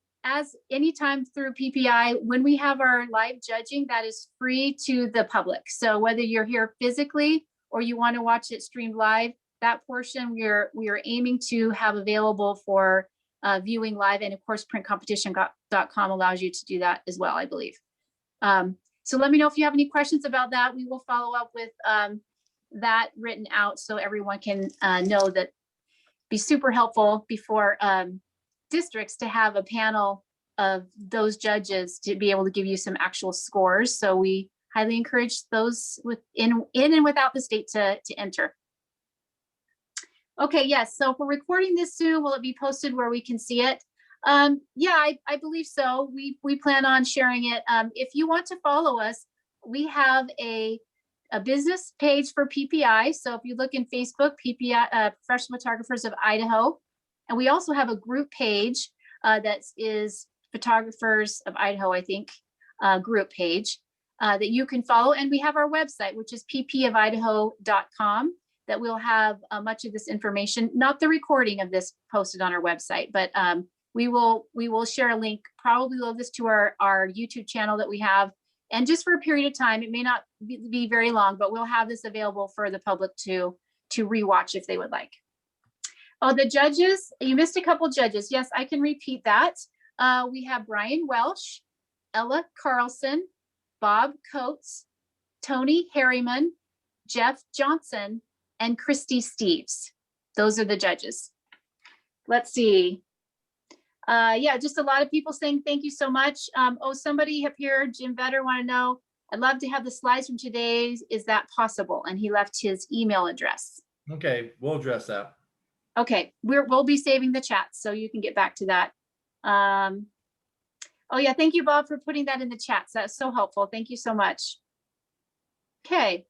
anytime through PPI, when we have our live judging, that is free to the public. So whether you're here physically or you want to watch it streamed live, that portion we are aiming to have available for viewing live. And of course, printcompetition.com allows you to do that as well, I believe. So let me know if you have any questions about that. We will follow up with that written out so everyone can know that. Be super helpful before districts to have a panel of those judges to be able to give you some actual scores. So we highly encourage those in and without the state to enter. Okay, yes, so if we're recording this soon, will it be posted where we can see it? Yeah, I believe so. We plan on sharing it. If you want to follow us, we have a business page for PPI. So if you look in Facebook, PPI, Professional Photographers of Idaho. And we also have a group page that is Photographers of Idaho, I think, group page that you can follow. And we have our website, which is ppofidaho.com, that we'll have much of this information, not the recording of this posted on our website, but we will share a link, probably load this to our YouTube channel that we have. And just for a period of time, it may not be very long, but we'll have this available for the public to rewatch if they would like. Oh, the judges, you missed a couple judges. Yes, I can repeat that. We have Brian Welsh, Ella Carlson, Bob Coates, Tony Harriman, Jeff Johnson, and Christy Steves. Those are the judges. Let's see. Yeah, just a lot of people saying thank you so much. Oh, somebody up here, Jim Vetter, want to know, I'd love to have the slides from today. Is that possible? And he left his email address. Okay, we'll address that. Okay, we'll be saving the chat so you can get back to that. Oh yeah, thank you, Bob, for putting that in the chat. So that's so helpful. Thank you so much. Okay,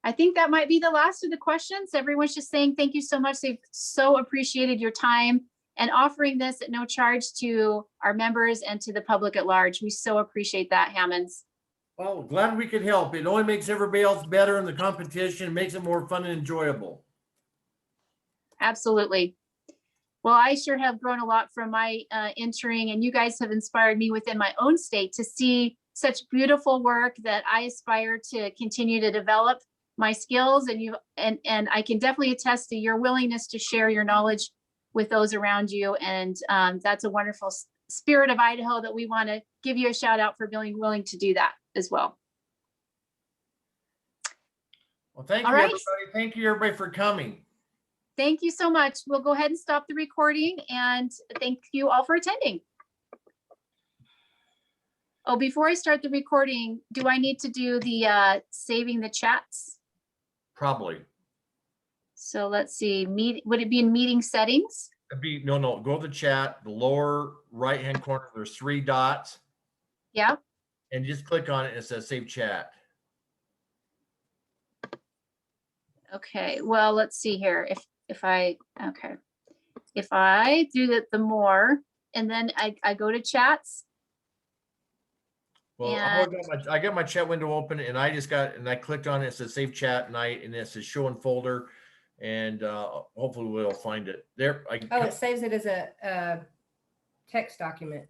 I think that might be the last of the questions. Everyone's just saying thank you so much. They've so appreciated your time and offering this at no charge to our members and to the public at large. We so appreciate that, Hammonds. Well, glad we could help. It only makes everybody else better in the competition, makes it more fun and enjoyable. Absolutely. Well, I sure have grown a lot from my entering, and you guys have inspired me within my own state to see such beautiful work that I aspire to continue to develop my skills. And I can definitely attest to your willingness to share your knowledge with those around you. And that's a wonderful spirit of Idaho that we want to give you a shout out for being willing to do that as well. Well, thank you, everybody. Thank you, everybody, for coming. Thank you so much. We'll go ahead and stop the recording, and thank you all for attending. Oh, before I start the recording, do I need to do the saving the chats? Probably. So let's see, would it be in meeting settings? No, go to the chat, the lower right-hand corner, there's 3 dots. Yeah. And just click on it and it says save chat. Okay, well, let's see here. If I do the more, and then I go to chats. Well, I got my chat window open, and I clicked on it. It says save chat and it says show in folder, and hopefully we'll find it there. It saves it as a text document.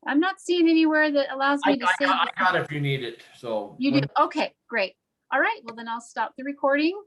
I'm not seeing anywhere that allows me to save. I got it if you need it. So you do. Okay, great. All right. Well, then I'll stop the recording.